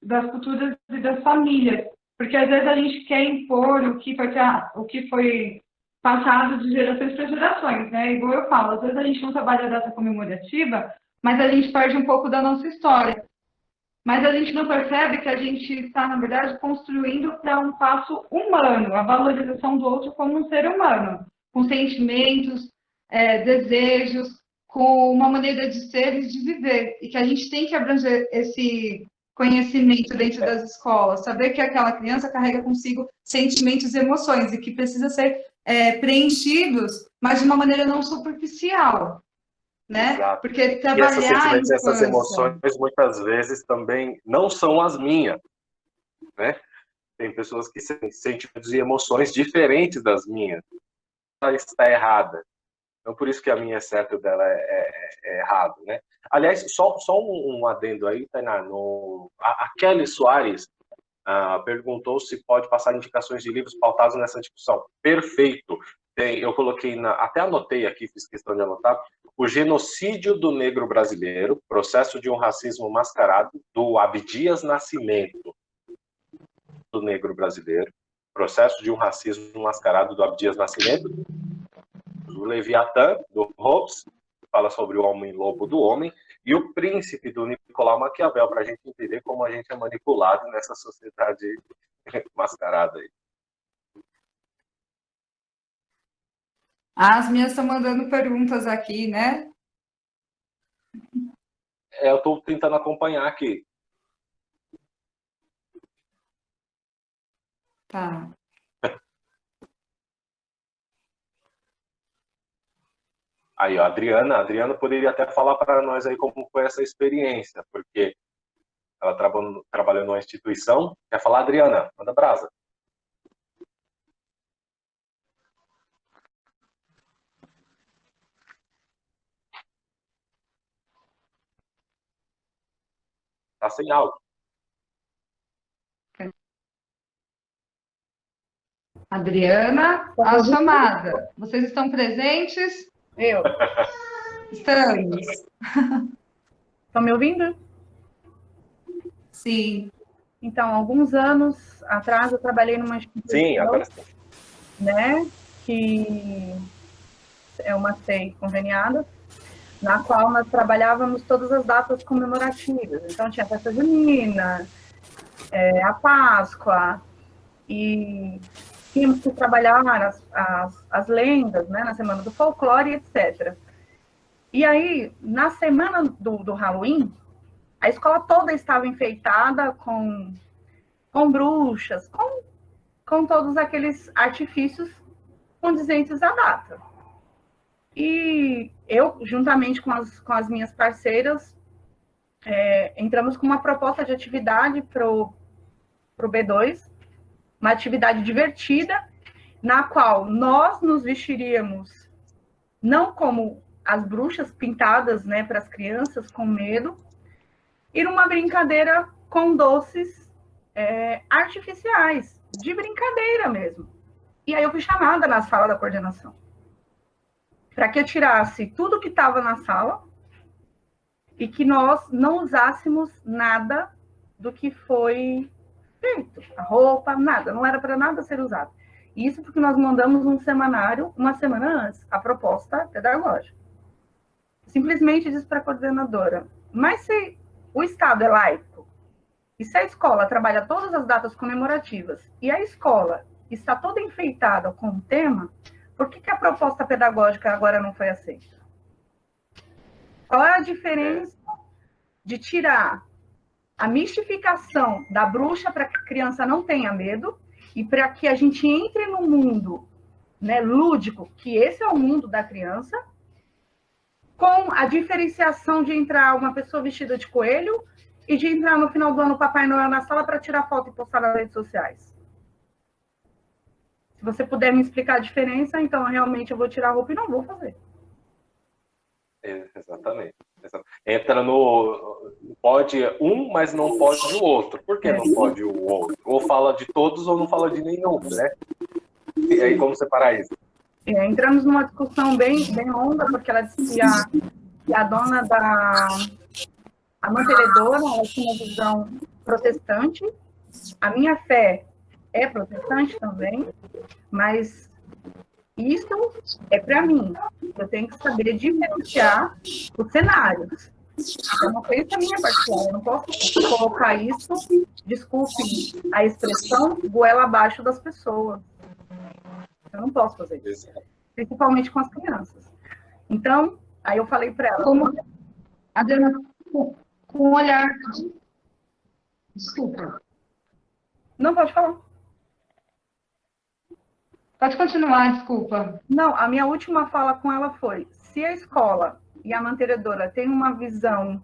das culturas e das famílias. Porque às vezes a gente quer impor o que foi passado de gerações para gerações, né? Igual eu falo, às vezes a gente não trabalha a data comemorativa, mas a gente perde um pouco da nossa história. Mas a gente não percebe que a gente está, na verdade, construindo para um passo humano, a valorização do outro como um ser humano, com sentimentos, desejos, com uma maneira de ser e de viver. E que a gente tem que abranger esse conhecimento dentro das escolas, saber que aquela criança carrega consigo sentimentos e emoções e que precisa ser preenchidos, mas de uma maneira não superficial. Né? Exato. Porque trabalhar e esses sentimentos, essas emoções, muitas vezes também não são as minhas, né? Tem pessoas que têm sentimentos e emoções diferentes das minhas. Ela está errada. Então, por isso que a minha é certa e dela é errado, né? Aliás, só um adendo aí, Tainá. A Kelly Soares perguntou se pode passar indicações de livros pautados nessa discussão. Perfeito. Eu coloquei, até anotei aqui, fiz questão de anotar, O Genocídio do Negro Brasileiro, Processo de um Racismo Mascarado, do Abdias Nascimento, do Negro Brasileiro, Processo de um Racismo Mascarado, do Abdias Nascimento, do Leviatã, do Hobbes, que fala sobre o homem-lobo do homem, e O Príncipe, do Nicolau Maquiavel, para a gente entender como a gente é manipulado nessa sociedade mascarada aí. As minhas estão mandando perguntas aqui, né? Eu estou tentando acompanhar aqui. Tá. Aí, ó, a Adriana poderia até falar para nós aí como foi essa experiência, porque ela trabalhou numa instituição. Quer falar, Adriana? Manda brasa. Tá sem áudio. Adriana, a chamada. Vocês estão presentes? Eu. Estamos. Estão me ouvindo? Sim. Então, alguns anos atrás, eu trabalhei numa instituição, Sim, agora sim. Né, que é uma SEI conveniada, na qual nós trabalhávamos todas as datas comemorativas. Então, tinha a festa junina, a Páscoa, e tínhamos que trabalhar as lendas, né, na Semana do Folclore, etc. E aí, na semana do Halloween, a escola toda estava enfeitada com bruxas, com todos aqueles artifícios condizentes à data. E eu, juntamente com as minhas parceiras, entramos com uma proposta de atividade para o B2, uma atividade divertida, na qual nós nos vestiríamos não como as bruxas pintadas, né, para as crianças com medo, e numa brincadeira com doces artificiais, de brincadeira mesmo. E aí eu fui chamada na sala da coordenação, para que eu tirasse tudo que estava na sala e que nós não usássemos nada do que foi feito, a roupa, nada, não era para nada ser usado. Isso porque nós mandamos um semanário uma semana antes, a proposta pedagógica. Simplesmente disse para a coordenadora, mas se o Estado é laico, e se a escola trabalha todas as datas comemorativas, e a escola está toda enfeitada com o tema, por que a proposta pedagógica agora não foi aceita? Qual é a diferença de tirar a mistificação da bruxa para que a criança não tenha medo e para que a gente entre no mundo, né, lúdico, que esse é o mundo da criança, com a diferenciação de entrar uma pessoa vestida de coelho e de entrar no final do ano o Papai Noel na sala para tirar foto e postar nas redes sociais? Se você puder me explicar a diferença, então realmente eu vou tirar a roupa e não vou fazer. Exatamente. Entra no... Pode um, mas não pode o outro. Por que não pode o outro? Ou fala de todos ou não fala de nenhum, né? E aí, como separar isso? Entramos numa discussão bem longa, porque ela disse que a dona a mantenedora, ela tinha uma visão protestante. A minha fé é protestante também, mas isso é para mim. Eu tenho que saber diferenciar os cenários. Eu não sei se a minha partilha, eu não posso colocar isso, desculpe a expressão, goela abaixo das pessoas. Eu não posso fazer isso, principalmente com as crianças. Então, aí eu falei para ela... Como, Adriana, com um olhar... Desculpa. Não, pode falar. Pode continuar, desculpa. Não, a minha última fala com ela foi, se a escola e a mantenedora têm uma visão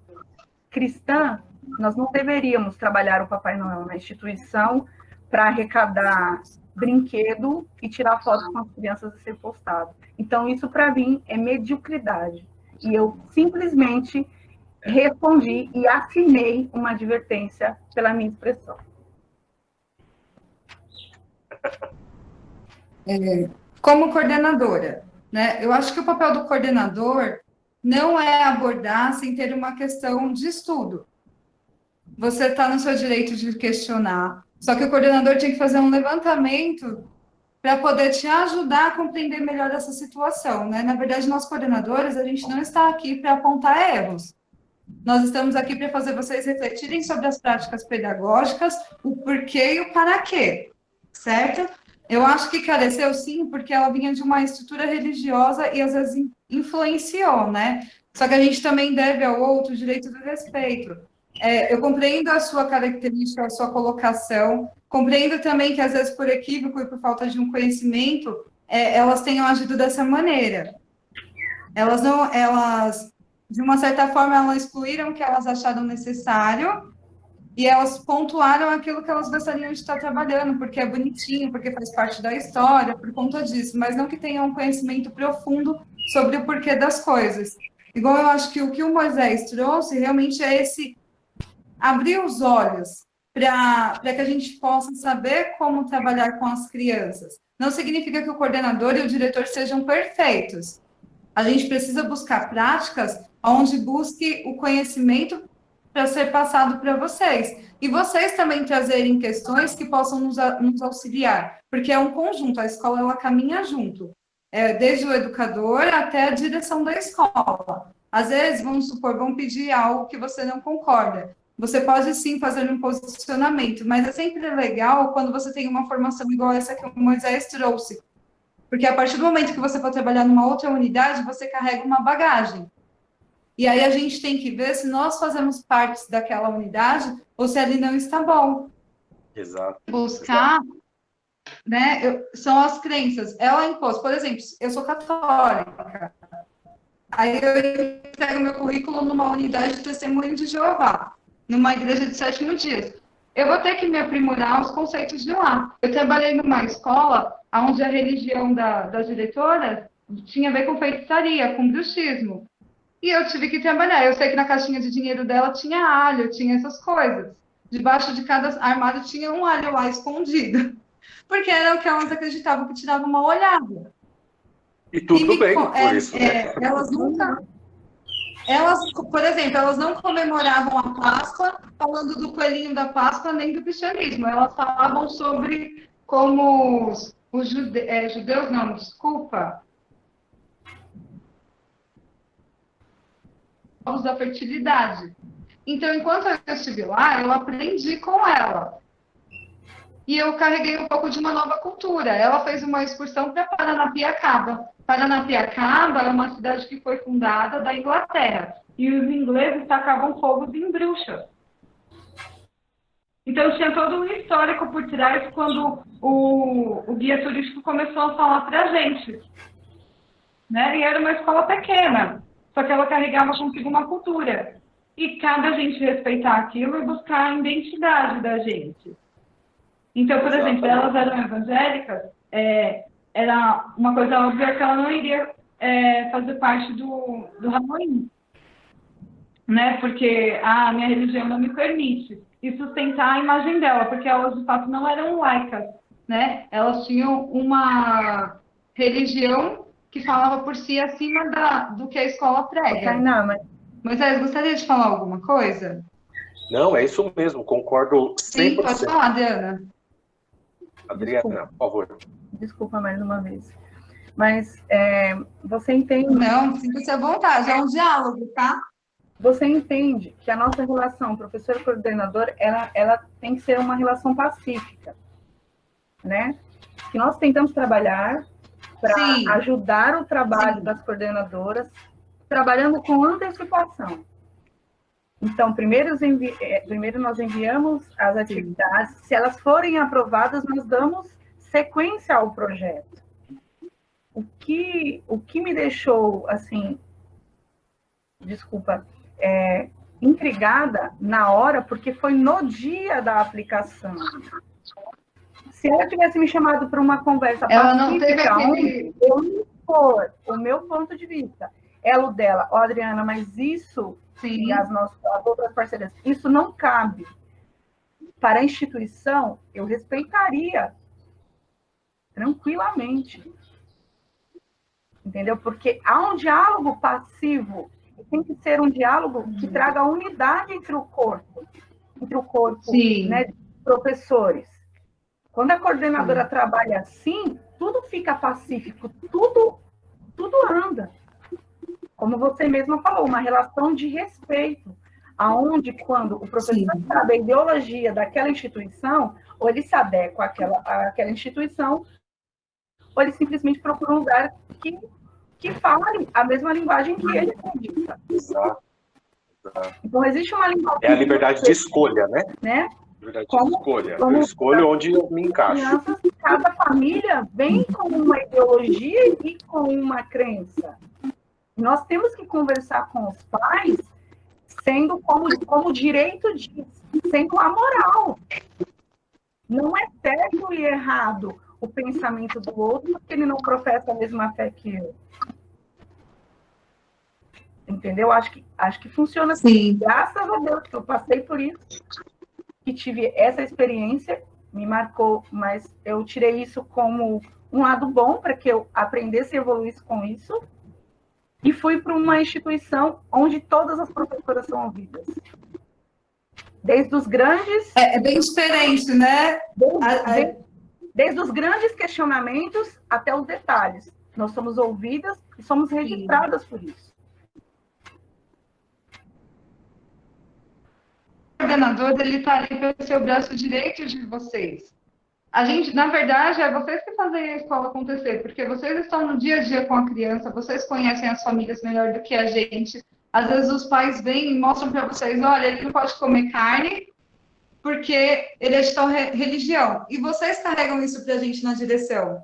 cristã, nós não deveríamos trabalhar o Papai Noel na instituição para arrecadar brinquedo e tirar fotos com as crianças e ser postado. Então, isso para mim é mediocridade. E eu simplesmente respondi e assinei uma advertência pela minha expressão. Como coordenadora, né? Eu acho que o papel do coordenador não é abordar sem ter uma questão de estudo. Você está no seu direito de questionar, só que o coordenador tem que fazer um levantamento para poder te ajudar a compreender melhor essa situação, né? Na verdade, nós coordenadores, a gente não está aqui para apontar erros. Nós estamos aqui para fazer vocês refletirem sobre as práticas pedagógicas, o porquê e o para quê, certo? Eu acho que careceu, sim, porque ela vinha de uma estrutura religiosa e, às vezes, influenciou, né? Só que a gente também deve ao outro o direito do respeito. Eu compreendo a sua característica, a sua colocação, compreendo também que, às vezes, por equívoco e por falta de um conhecimento, elas tenham agido dessa maneira. Elas, de uma certa forma, elas excluíram o que elas acharam necessário e elas pontuaram aquilo que elas gostariam de estar trabalhando, porque é bonitinho, porque faz parte da história, por conta disso, mas não que tenham um conhecimento profundo sobre o porquê das coisas. Igual eu acho que o que o Moisés trouxe realmente é esse abrir os olhos para que a gente possa saber como trabalhar com as crianças. Não significa que o coordenador e o diretor sejam perfeitos. A gente precisa buscar práticas onde busque o conhecimento para ser passado para vocês. E vocês também trazerem questões que possam nos auxiliar, porque é um conjunto, a escola ela caminha junto, desde o educador até a direção da escola. Às vezes, vamos supor, vão pedir algo que você não concorda. Você pode sim fazer um posicionamento, mas é sempre legal quando você tem uma formação igual essa que o Moisés trouxe. Porque a partir do momento que você for trabalhar numa outra unidade, você carrega uma bagagem. E aí a gente tem que ver se nós fazemos parte daquela unidade ou se ali não está bom. Exato. Buscar, né? São as crenças. Ela impôs, por exemplo, eu sou católica. Aí eu entrego meu currículo numa unidade de testemunho de Jeová, numa igreja de 7 dias. eu vou ter que me aprimorar os conceitos de lá. Eu trabalhei numa escola onde a religião das diretoras tinha a ver com feitiçaria, com bruxismo. E eu tive que trabalhar. Eu sei que na caixinha de dinheiro dela tinha alho, tinha essas coisas. Debaixo de cada armário tinha um alho lá escondido. Porque era o que elas acreditavam que tirava uma olhada. E tudo bem por isso, né? Elas nunca... por exemplo, elas não comemoravam a Páscoa falando do coelhinho da Páscoa nem do cristianismo. Elas falavam sobre como os judeus, não, desculpa, povos da fertilidade. Então, enquanto eu estive lá, eu aprendi com ela. E eu carreguei um pouco de uma nova cultura. Ela fez uma excursão para Paranapiacaba. Paranapiacaba é uma cidade que foi fundada da Inglaterra. E os ingleses tacavam fogo em bruxas. Então, tinha todo um histórico por trás quando o guia turístico começou a falar para a gente. Né? E era uma escola pequena, só que ela carregava consigo uma cultura. E cabe a gente respeitar aquilo e buscar a identidade da gente. Então, por exemplo, elas eram evangélicas, era uma coisa óbvia que ela não iria fazer parte do Halloween, né? Porque a minha religião não me permite. E sustentar a imagem dela, porque elas, de fato, não eram laicas, né? Elas tinham uma religião que falava por si acima do que a escola prega. Moisés, gostaria de falar alguma coisa? Não, é isso mesmo, concordo 100%. Sim, pode falar, Adriana. Adriana, por favor. Desculpa mais uma vez. Mas você entende... Não, sinta-se à vontade, é um diálogo, tá? Você entende que a nossa relação professor-coordenador, ela tem que ser uma relação pacífica, né? Que nós tentamos trabalhar para ajudar o trabalho das coordenadoras, trabalhando com antecipação. Então, primeiro nós enviamos as atividades, se elas forem aprovadas, nós damos sequência ao projeto. O que me deixou, assim, intrigada na hora, porque foi no dia da aplicação. Se ela tivesse me chamado para uma conversa ela não teve onde eu impor o meu ponto de vista, ela o dela, Adriana, mas isso, e as outras parceiras, isso não cabe. Para a instituição, eu respeitaria tranquilamente. Entendeu? Porque há um diálogo passivo, tem que ser um diálogo que traga unidade entre o corpo, né, de professores. Quando a coordenadora trabalha assim, tudo fica pacífico, tudo anda. Como você mesma falou, uma relação de respeito, aonde quando o professor sabe a ideologia daquela instituição, ou ele se adequa àquela instituição, ou ele simplesmente procura um lugar que fale a mesma linguagem que ele acredita. Exato. Então, existe uma linguagem... É a liberdade de escolha, né? Liberdade de escolha. Eu escolho onde eu me encaixo. Cada família vem com uma ideologia e com uma crença. Nós temos que conversar com os pais sendo como o direito diz, sendo a moral. Não é certo e errado o pensamento do outro porque ele não professa a mesma fé que eu. Entendeu? Acho que funciona assim. Graças a Deus que eu passei por isso, que tive essa experiência, me marcou, mas eu tirei isso como um lado bom para que eu aprendesse e evoluísse com isso. E fui para uma instituição onde todas as professoras são ouvidas. Desde os grandes... É bem diferente, né? Desde os grandes questionamentos até os detalhes. Nós somos ouvidas e somos registradas por isso. O coordenador, ele está ali para ser o braço direito de vocês. A gente, na verdade, é vocês que fazem a escola acontecer, porque vocês estão no dia a dia com a criança, vocês conhecem as famílias melhor do que a gente. Às vezes os pais vêm e mostram para vocês, olha, ele não pode comer carne porque ele é de tal religião. E vocês carregam isso para a gente na direção.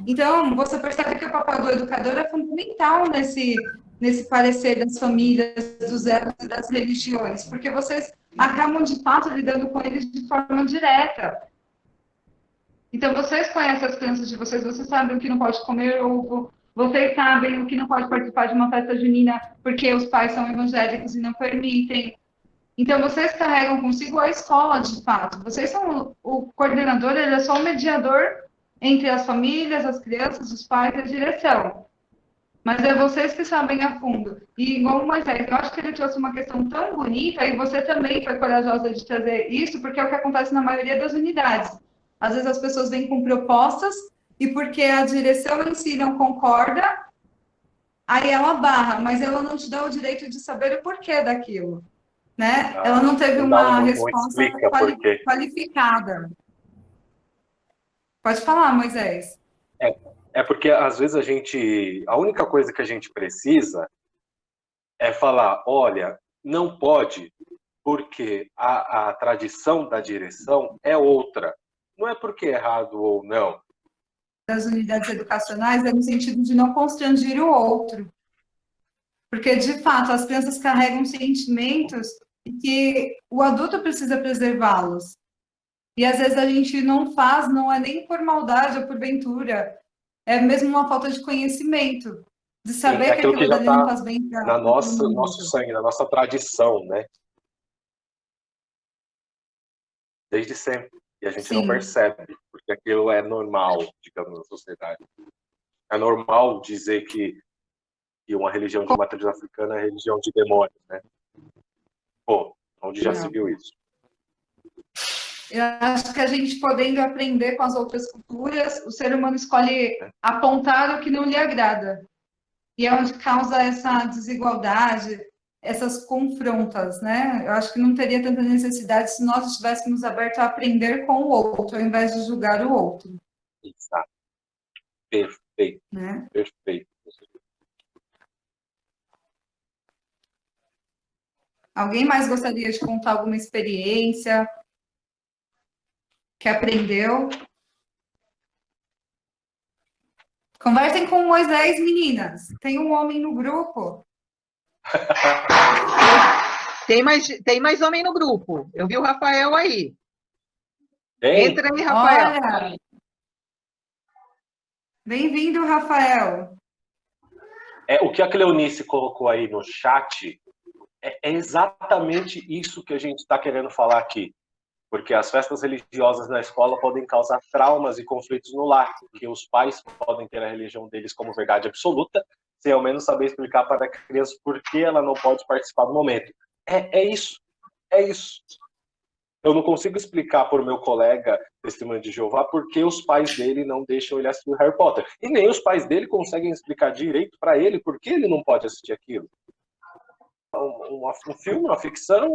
Então, você percebe que o papel do educador é fundamental nesse parecer das famílias, dos elos e das religiões, porque vocês acabam, de fato, lidando com eles de forma direta. Então, vocês conhecem as crianças de vocês, vocês sabem o que não pode comer ovo, vocês sabem o que não pode participar de uma festa junina porque os pais são evangélicos e não permitem. Então, vocês carregam consigo a escola, de fato. Vocês são o coordenador, ele é só o mediador entre as famílias, as crianças, os pais e a direção. Mas é vocês que sabem a fundo. E igual o Moisés, eu acho que ele trouxe uma questão tão bonita, e você também foi corajosa de trazer isso, porque é o que acontece na maioria das unidades. Às vezes as pessoas vêm com propostas, e porque a direção em si não concorda, aí ela barra, mas ela não te dá o direito de saber o porquê daquilo. Né? Ela não teve uma resposta qualificada. Pode falar, Moisés. É porque, às vezes, a única coisa que a gente precisa é falar, olha, não pode, porque a tradição da direção é outra. Não é porque é errado ou não. Das unidades educacionais é no sentido de não constranger o outro. Porque, de fato, as crianças carregam sentimentos que o adulto precisa preservá-los. E, às vezes, a gente não faz, não é nem por maldade ou por ventura, é mesmo uma falta de conhecimento, de saber que aquilo dali não faz bem para no nosso sangue, na nossa tradição, né? Desde sempre. E a gente não percebe, porque aquilo é normal, digamos, na sociedade. É normal dizer que uma religião de matriz africana é religião de demônios, né? Pô, onde já se viu isso? Eu acho que a gente podendo aprender com as outras culturas, o ser humano escolhe apontar o que não lhe agrada. E é onde causa essa desigualdade, essas confrontas, né? Eu acho que não teria tanta necessidade se nós estivéssemos abertos a aprender com o outro, ao invés de julgar o outro. Exato. Perfeito. Né? Perfeito. Alguém mais gostaria de contar alguma experiência que aprendeu? Conversem com o Moisés, meninas. Tem um homem no grupo. Tem mais homem no grupo. Eu vi o Rafael aí. Entra aí, Rafael. Olha. Bem-vindo, Rafael. O que a Cleonice colocou aí no chat é exatamente isso que a gente está querendo falar aqui. Porque as festas religiosas na escola podem causar traumas e conflitos no lar, porque os pais podem ter a religião deles como verdade absoluta, sem ao menos saber explicar para a criança por que ela não pode participar do momento. É isso. Eu não consigo explicar para o meu colega testemunho de Jeová por que os pais dele não deixam ele assistir o Harry Potter. E nem os pais dele conseguem explicar direito para ele por que ele não pode assistir aquilo. Um filme, uma ficção,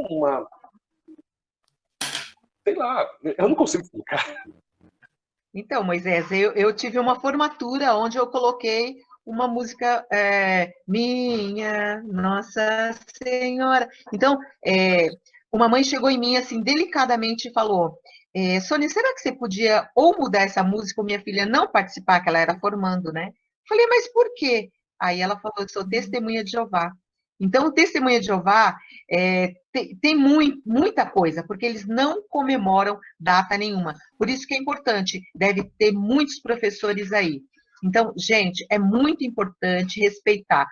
sei lá, eu não consigo explicar. Então, Moisés, eu tive uma formatura onde eu coloquei uma música Minha Nossa Senhora. Então, uma mãe chegou em mim, assim, delicadamente e falou, Sônia, será que você podia ou mudar essa música ou minha filha não participar, que ela era formando, né? Falei, mas por quê? Aí ela falou, eu sou testemunha de Jeová. Então, o Testemunha de Jeová tem muita coisa, porque eles não comemoram data nenhuma. Por isso que é importante, deve ter muitos professores aí. Então, gente, é muito importante respeitar.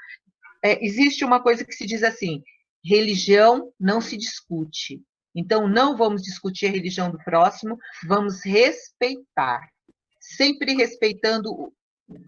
Existe uma coisa que se diz assim, religião não se discute. Então, não vamos discutir a religião do próximo, vamos respeitar. Sempre respeitando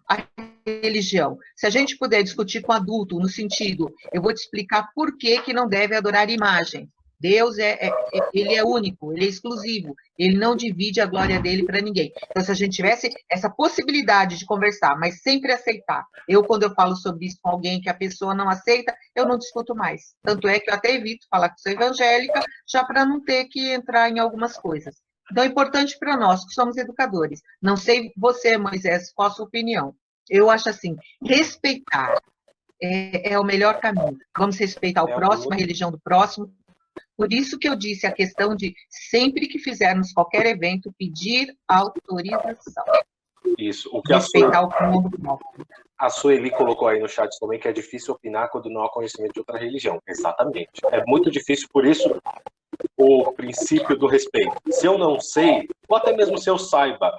a religião. Se a gente puder discutir com adulto, no sentido, eu vou te explicar por que não deve adorar imagem. Deus ele é único, ele é exclusivo, ele não divide a glória dele para ninguém. Então, se a gente tivesse essa possibilidade de conversar, mas sempre aceitar. Quando eu falo sobre isso com alguém que a pessoa não aceita, eu não discuto mais. Tanto é que eu até evito falar que sou evangélica, já para não ter que entrar em algumas coisas. Então, é importante para nós, que somos educadores. Não sei você, Moisés, qual a sua opinião. Eu acho assim, respeitar é o melhor caminho. Vamos respeitar o próximo, a religião do próximo. Por isso que eu disse a questão de, sempre que fizermos qualquer evento, pedir autorização. Isso. O que respeitar o próximo. A Sueli colocou aí no chat também que é difícil opinar quando não há conhecimento de outra religião. Exatamente. É muito difícil, por isso o princípio do respeito. Se eu não sei, ou até mesmo se eu saiba,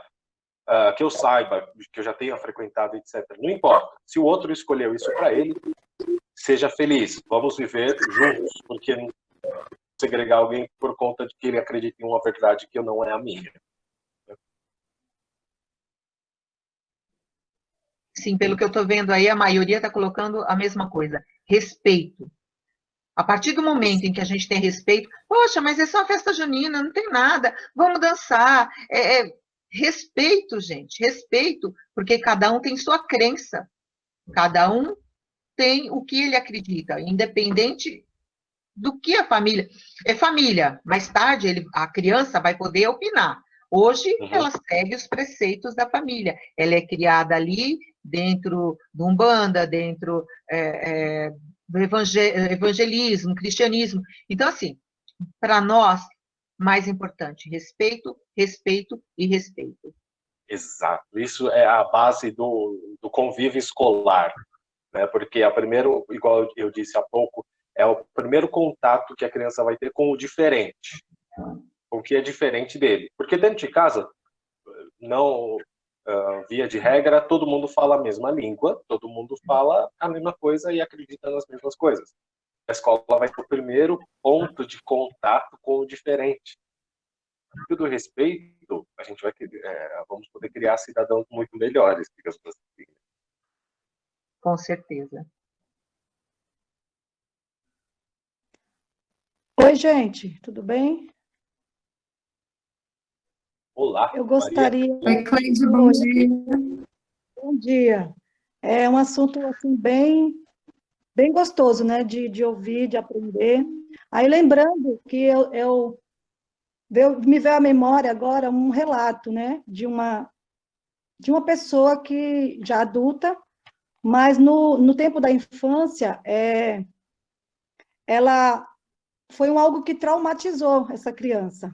que eu já tenha frequentado, etc. Não importa. Se o outro escolheu isso para ele, seja feliz. Vamos viver juntos, porque não segregar alguém por conta de que ele acredita em uma verdade que não é a minha. Sim, pelo que eu estou vendo aí, a maioria está colocando a mesma coisa, respeito. A partir do momento em que a gente tem respeito, poxa, mas é só uma festa junina, não tem nada, vamos dançar. Respeito, gente, respeito, porque cada um tem sua crença, cada um tem o que ele acredita, independente do que a família. É família, mais tarde a criança vai poder opinar. Hoje, ela segue os preceitos da família. Ela é criada ali, dentro de Umbanda, dentro do evangelismo, cristianismo. Então, assim, para nós, mais importante, respeito, respeito e respeito. Exato. Isso é a base do convívio escolar, né? Porque igual eu disse há pouco, é o primeiro contato que a criança vai ter com o diferente, com o que é diferente dele. Porque dentro de casa, não, via de regra, todo mundo fala a mesma língua, todo mundo fala a mesma coisa e acredita nas mesmas coisas. A escola vai ser o primeiro ponto de contato com o diferente. E do respeito, a gente vamos poder criar cidadãos muito melhores, digamos assim. Com certeza. Oi, gente, tudo bem? Olá, Eu gostaria. Oi, Cleide, bom dia. Bom dia. É um assunto assim bem gostoso, né, de ouvir, de aprender. Aí lembrando que me veio à memória agora um relato, né, de uma pessoa que já adulta, mas no tempo da infância, ela foi algo que traumatizou essa criança,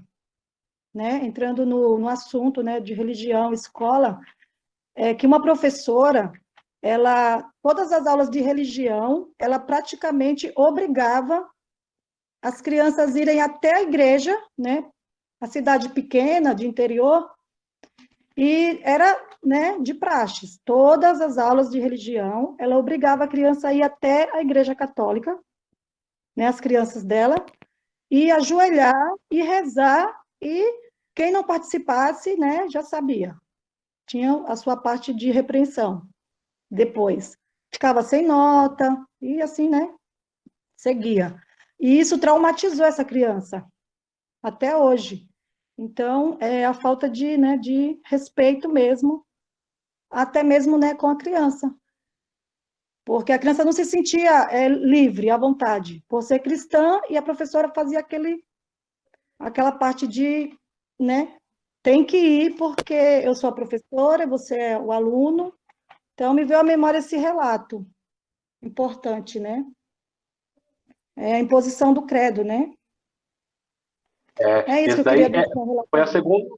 né? Entrando no assunto, né, de religião, escola, que uma professora, todas as aulas de religião, ela praticamente obrigava as crianças a irem até a igreja, né, a cidade pequena, de interior, e era, né, de praxes. Todas as aulas de religião, ela obrigava a criança a ir até a igreja católica, né, as crianças dela, e ajoelhar e rezar, e quem não participasse, né, já sabia. Tinha a sua parte de repreensão. Depois, ficava sem nota, e assim, né, seguia. E isso traumatizou essa criança, até hoje. Então, é a falta de respeito mesmo, até mesmo, né, com a criança. Porque a criança não se sentia livre, à vontade, por ser cristã, e a professora fazia aquela parte de, né, tem que ir porque eu sou a professora, você é o aluno. Então, me veio à memória esse relato importante, né? É a imposição do credo, né? É isso que eu queria deixar foi a segunda.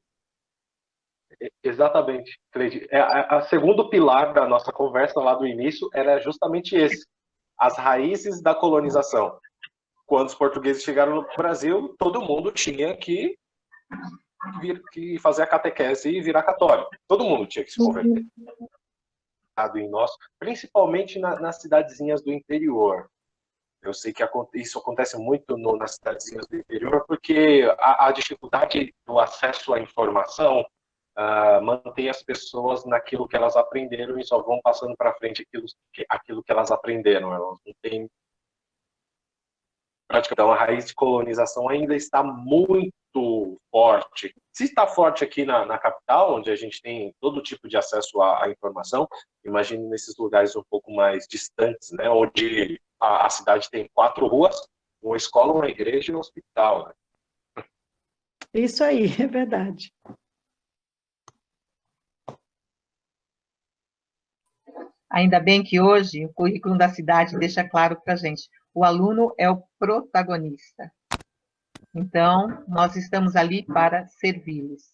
Exatamente, Cleide. A segundo pilar da nossa conversa lá do início era justamente esse: as raízes da colonização. Quando os portugueses chegaram no Brasil, todo mundo tinha que fazer a catequese e virar católico. Todo mundo tinha que se converter. Em nós, principalmente nas cidadezinhas do interior. Eu sei que isso acontece muito nas cidadezinhas do interior, porque a dificuldade do acesso à informação mantém as pessoas naquilo que elas aprenderam e só vão passando para frente aquilo que elas aprenderam. Elas não têm prática. Então, a raiz de colonização ainda está muito forte. Se está forte aqui na capital, onde a gente tem todo tipo de acesso à informação, imagine nesses lugares um pouco mais distantes, né, onde a cidade tem 4 ruas, uma escola, uma igreja e um hospital. Né? Isso aí, é verdade. Ainda bem que hoje o currículo da cidade deixa claro para a gente, o aluno é o protagonista. Então, nós estamos ali para servi-los.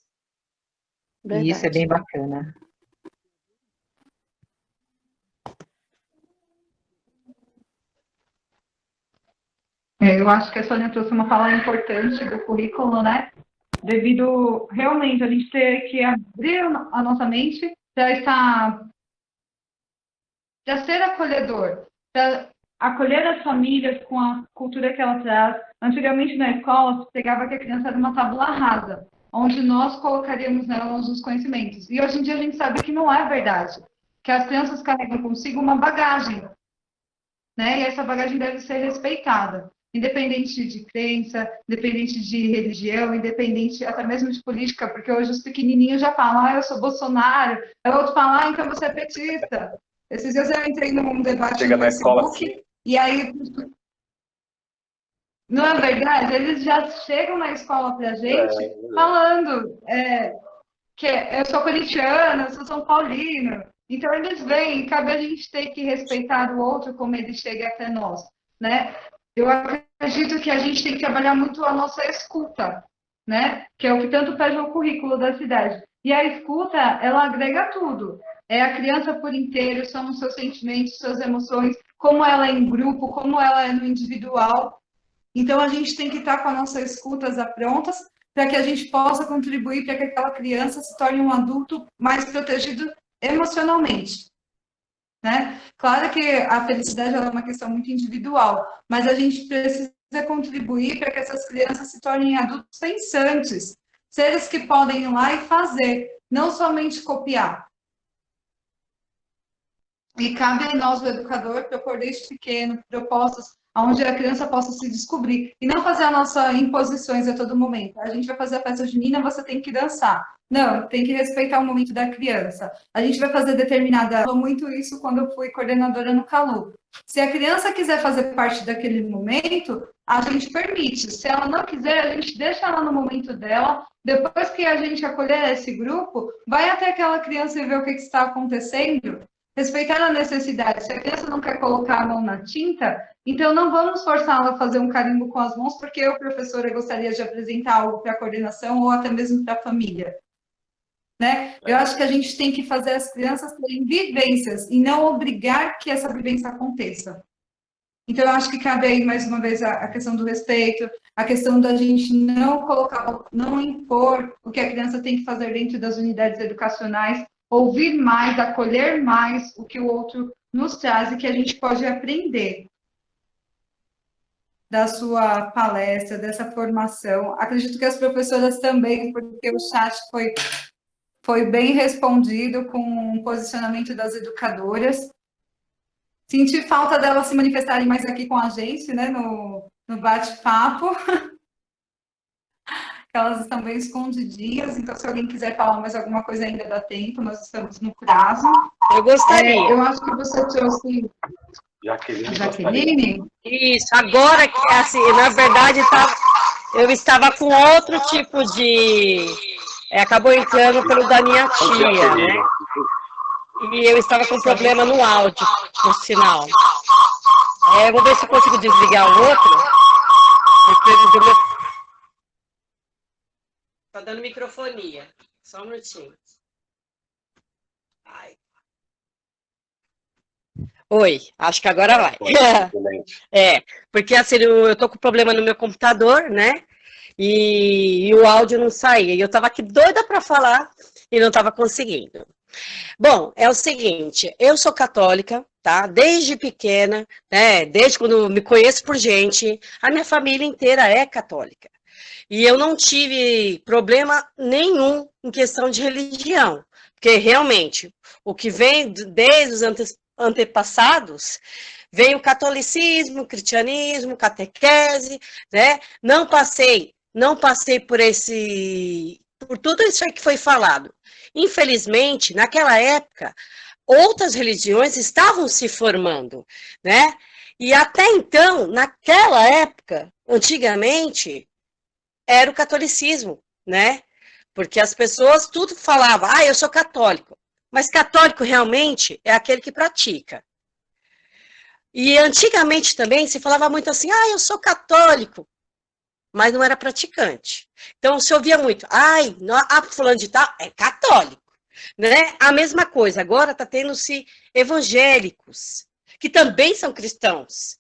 E isso é bem bacana. Eu acho que a Sônia trouxe uma fala importante do currículo, né? Devido realmente a gente ter que abrir a nossa mente para ser acolhedor, para acolher as famílias com a cultura que ela traz. Antigamente na escola se pegava que a criança era uma tábua rasa, onde nós colocaríamos nela os conhecimentos. E hoje em dia a gente sabe que não é verdade, que as crianças carregam consigo uma bagagem, né? E essa bagagem deve ser respeitada, independente de crença, independente de religião, independente até mesmo de política, porque hoje os pequenininhos já falam, eu sou Bolsonaro, aí o outro fala, então você é petista. Esses dias eu entrei num debate Chega no na escola Facebook, assim. e aí, não é verdade? Eles já chegam na escola pra gente falando que eu sou corintiana, eu sou São Paulino. Então eles vêm, cabe a gente ter que respeitar o outro como ele chega até nós, né? Eu acredito que a gente tem que trabalhar muito a nossa escuta, né? Que é o que tanto pede o currículo da cidade. E a escuta, ela agrega tudo. É a criança por inteiro, são os seus sentimentos, suas emoções, como ela é em grupo, como ela é no individual. Então a gente tem que estar com a nossa escutas prontas para que a gente possa contribuir para que aquela criança se torne um adulto mais protegido emocionalmente, né? Claro que a felicidade é uma questão muito individual, mas a gente precisa contribuir para que essas crianças se tornem adultos pensantes, seres que podem ir lá e fazer, não somente copiar. E cabe a nós, o educador, propor desde pequeno propostas onde a criança possa se descobrir. E não fazer a nossa imposições a todo momento. A gente vai fazer a festa junina, você tem que dançar. Não, tem que respeitar o momento da criança. A gente vai fazer determinada... Eu falo muito isso quando eu fui coordenadora no Calu. Se a criança quiser fazer parte daquele momento, a gente permite. Se ela não quiser, a gente deixa ela no momento dela. Depois que a gente acolher esse grupo, vai até aquela criança e ver o que está acontecendo. Respeitar a necessidade. Se a criança não quer colocar a mão na tinta, então não vamos forçá-la a fazer um carimbo com as mãos, porque eu, professora, gostaria de apresentar algo para a coordenação ou até mesmo para a família. Né? Eu acho que a gente tem que fazer as crianças terem vivências e não obrigar que essa vivência aconteça. Então, eu acho que cabe aí, mais uma vez, a questão do respeito, a questão da gente não colocar, não impor o que a criança tem que fazer dentro das unidades educacionais, ouvir mais, acolher mais o que o outro nos traz e que a gente pode aprender da sua palestra, dessa formação. Acredito que as professoras também, porque o chat foi bem respondido com o posicionamento das educadoras. Senti falta delas se manifestarem mais aqui com a gente, né, no bate-papo. Elas estão bem escondidinhas, então se alguém quiser falar mais alguma coisa ainda dá tempo, nós estamos no prazo. Eu gostaria. Eu acho que você trouxe... Jaqueline? Isso, agora que, assim, na verdade, eu estava com outro tipo de... acabou entrando pelo da minha tia, né? E eu estava com problema no áudio, no sinal. Vou ver se eu consigo desligar o outro. Tá dando microfonia. Só um minutinho. Ai. Oi, acho que agora vai. Porque assim, eu tô com problema no meu computador, né? E o áudio não saía. E eu tava aqui doida para falar e não tava conseguindo. Bom, é o seguinte, eu sou católica, tá? Desde pequena, né? Desde quando me conheço por gente, a minha família inteira é católica. E eu não tive problema nenhum em questão de religião, porque realmente o que vem desde os antepassados vem o catolicismo, o cristianismo, catequese, né? Não passei por tudo isso aí que foi falado. Infelizmente, naquela época, outras religiões estavam se formando, né? E até então, naquela época, antigamente, era o catolicismo, né? Porque as pessoas tudo falavam, eu sou católico. Mas católico realmente é aquele que pratica. E antigamente também se falava muito assim, eu sou católico, mas não era praticante. Então se ouvia muito, fulano de tal é católico, né? A mesma coisa, agora está tendo-se evangélicos, que também são cristãos.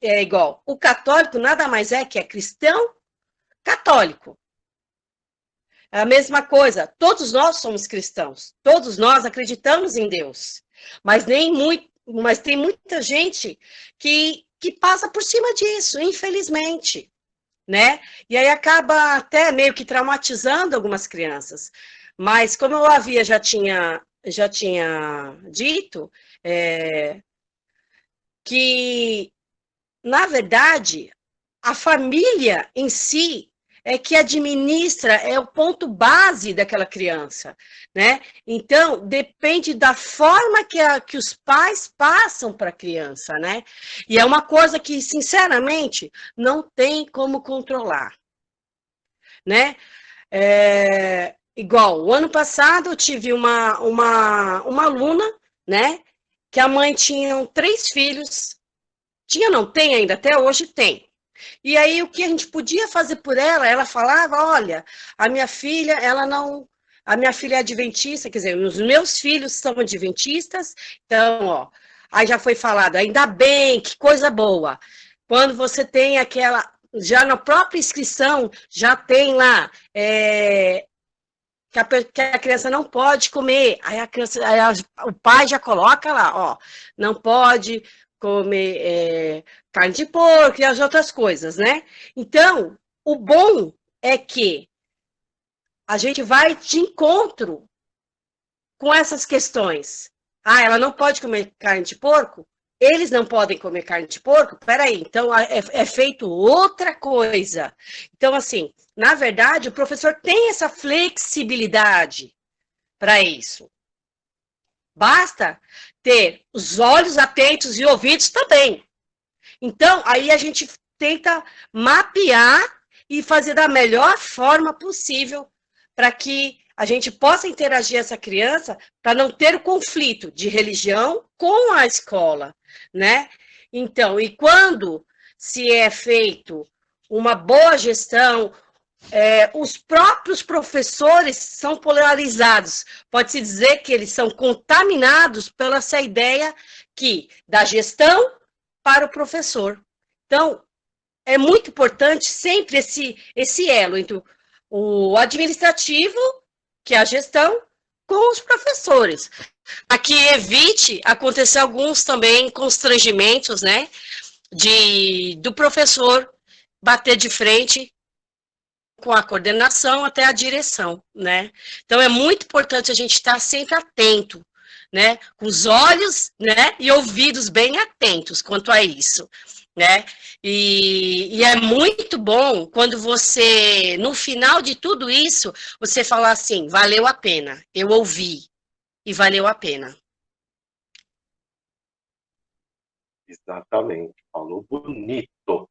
é igual. O católico nada mais é que é cristão católico. É a mesma coisa, todos nós somos cristãos, todos nós acreditamos em Deus, mas tem muita gente que passa por cima disso, infelizmente, né? E aí acaba até meio que traumatizando algumas crianças. Mas como eu já tinha dito, que, na verdade, a família em si é que administra, é o ponto base daquela criança, né? Então, depende da forma que os pais passam para a criança, né? E é uma coisa que, sinceramente, não tem como controlar, né? Igual, o ano passado eu tive uma aluna, né? Que a mãe tinha 3 filhos, tinha não, tem ainda, até hoje tem. E aí, o que a gente podia fazer por ela, ela falava, olha, a minha filha é adventista, quer dizer, os meus filhos são adventistas, então, ó, aí já foi falado, ainda bem, que coisa boa. Quando você tem já na própria inscrição, já tem lá, que a criança não pode comer, aí o pai já coloca lá, ó, não pode comer carne de porco e as outras coisas, né? Então, o bom é que a gente vai de encontro com essas questões. Ah, ela não pode comer carne de porco? Eles não podem comer carne de porco? Peraí, então é feito outra coisa. Então, assim, na verdade, o professor tem essa flexibilidade para isso. Basta ter os olhos atentos e ouvidos também. Então, aí a gente tenta mapear e fazer da melhor forma possível para que a gente possa interagir essa criança para não ter o conflito de religião com a escola, né? Então, e quando se é feito uma boa gestão, os próprios professores são polarizados. Pode-se dizer que eles são contaminados pela essa ideia da gestão para o professor. Então, é muito importante sempre esse elo entre o administrativo, que é a gestão, com os professores. Aqui evite acontecer alguns também constrangimentos, né, do professor bater de frente com a coordenação até a direção, né? Então, é muito importante a gente estar sempre atento, né? Com os olhos, né, e ouvidos bem atentos quanto a isso, né? E é muito bom quando você, no final de tudo isso, você falar assim, valeu a pena, eu ouvi, e valeu a pena. Exatamente, falou bonito.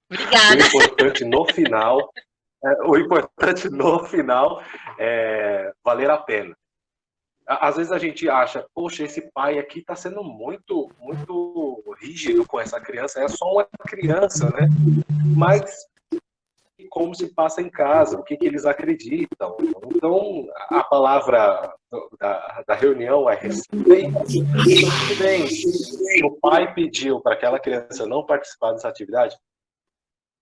Obrigada. O importante no final é valer a pena. Às vezes a gente acha, poxa, esse pai aqui está sendo muito rígido com essa criança, é só uma criança, né? Mas como se passa em casa, o que eles acreditam. Então, a palavra da reunião é respeito. Tudo bem, se o pai pediu para aquela criança não participar dessa atividade,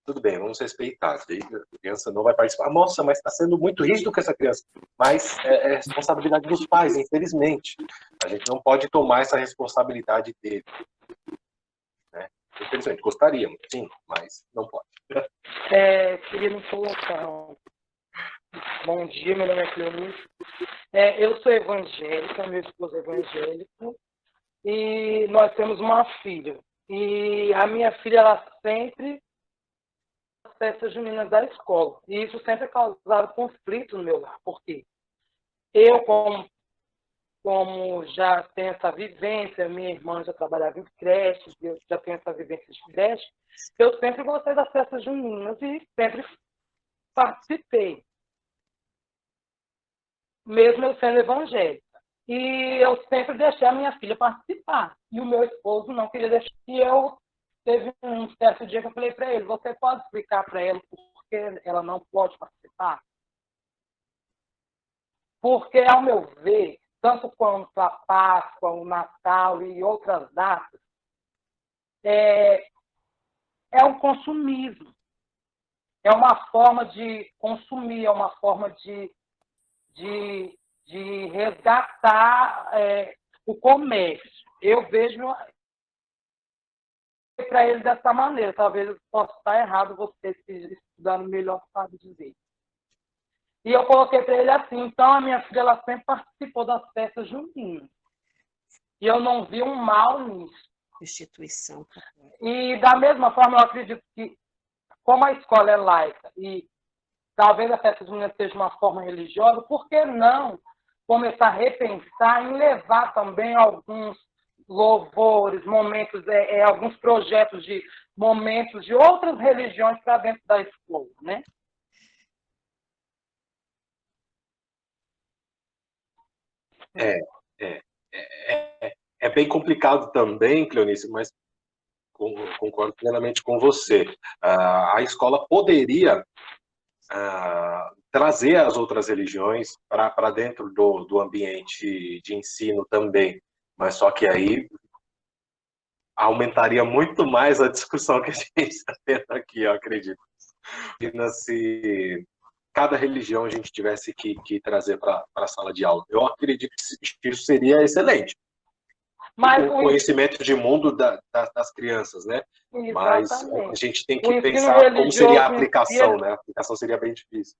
tudo bem, vamos respeitar. A criança não vai participar. Nossa, mas está sendo muito rígido com essa criança. Mas é responsabilidade dos pais, infelizmente. A gente não pode tomar essa responsabilidade dele. Né? Infelizmente, gostaríamos, sim, mas não pode. Queria me colocar. Bom dia, meu nome é Cleonice. Eu sou evangélica, meu esposo é evangélico, e nós temos uma filha. E a minha filha, ela sempre festas juninas da escola. E isso sempre causava conflito no meu lar. Por quê? Eu, como já tenho essa vivência, minha irmã já trabalhava em creche, eu já tenho essa vivência de creche, eu sempre gostei das festas juninas e sempre participei, mesmo eu sendo evangélica. E eu sempre deixei a minha filha participar. E o meu esposo não queria deixar. E teve um certo dia que eu falei para ele, você pode explicar para ela por que ela não pode participar? Porque, ao meu ver, tanto quanto a Páscoa, o Natal e outras datas, é um consumismo. É uma forma de consumir, é uma forma de resgatar o comércio. Eu vejo para ele dessa maneira. Talvez eu possa estar errado, você se estudando melhor sabe dizer. E eu coloquei para ele assim, então a minha filha ela sempre participou das festas juninas. E eu não vi um mal nisso. Instituição. E da mesma forma, eu acredito que, como a escola é laica e talvez a festa junina seja uma forma religiosa, por que não começar a repensar em levar também alguns louvores, momentos, alguns projetos de momentos de outras religiões para dentro da escola, né? É bem complicado também, Cleonice, mas concordo plenamente com você. A escola poderia trazer as outras religiões para dentro do ambiente de ensino também, mas só que aí aumentaria muito mais a discussão que a gente está tendo aqui, eu acredito. Se cada religião a gente tivesse que trazer para a sala de aula, eu acredito que isso seria excelente. Mas o conhecimento de mundo das crianças, né? Exatamente. Mas a gente tem que pensar como seria a aplicação, né? A aplicação seria bem difícil.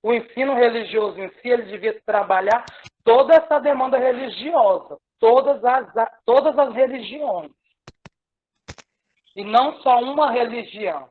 O ensino religioso em si, ele devia trabalhar toda essa demanda religiosa, todas as religiões. E não só uma religião.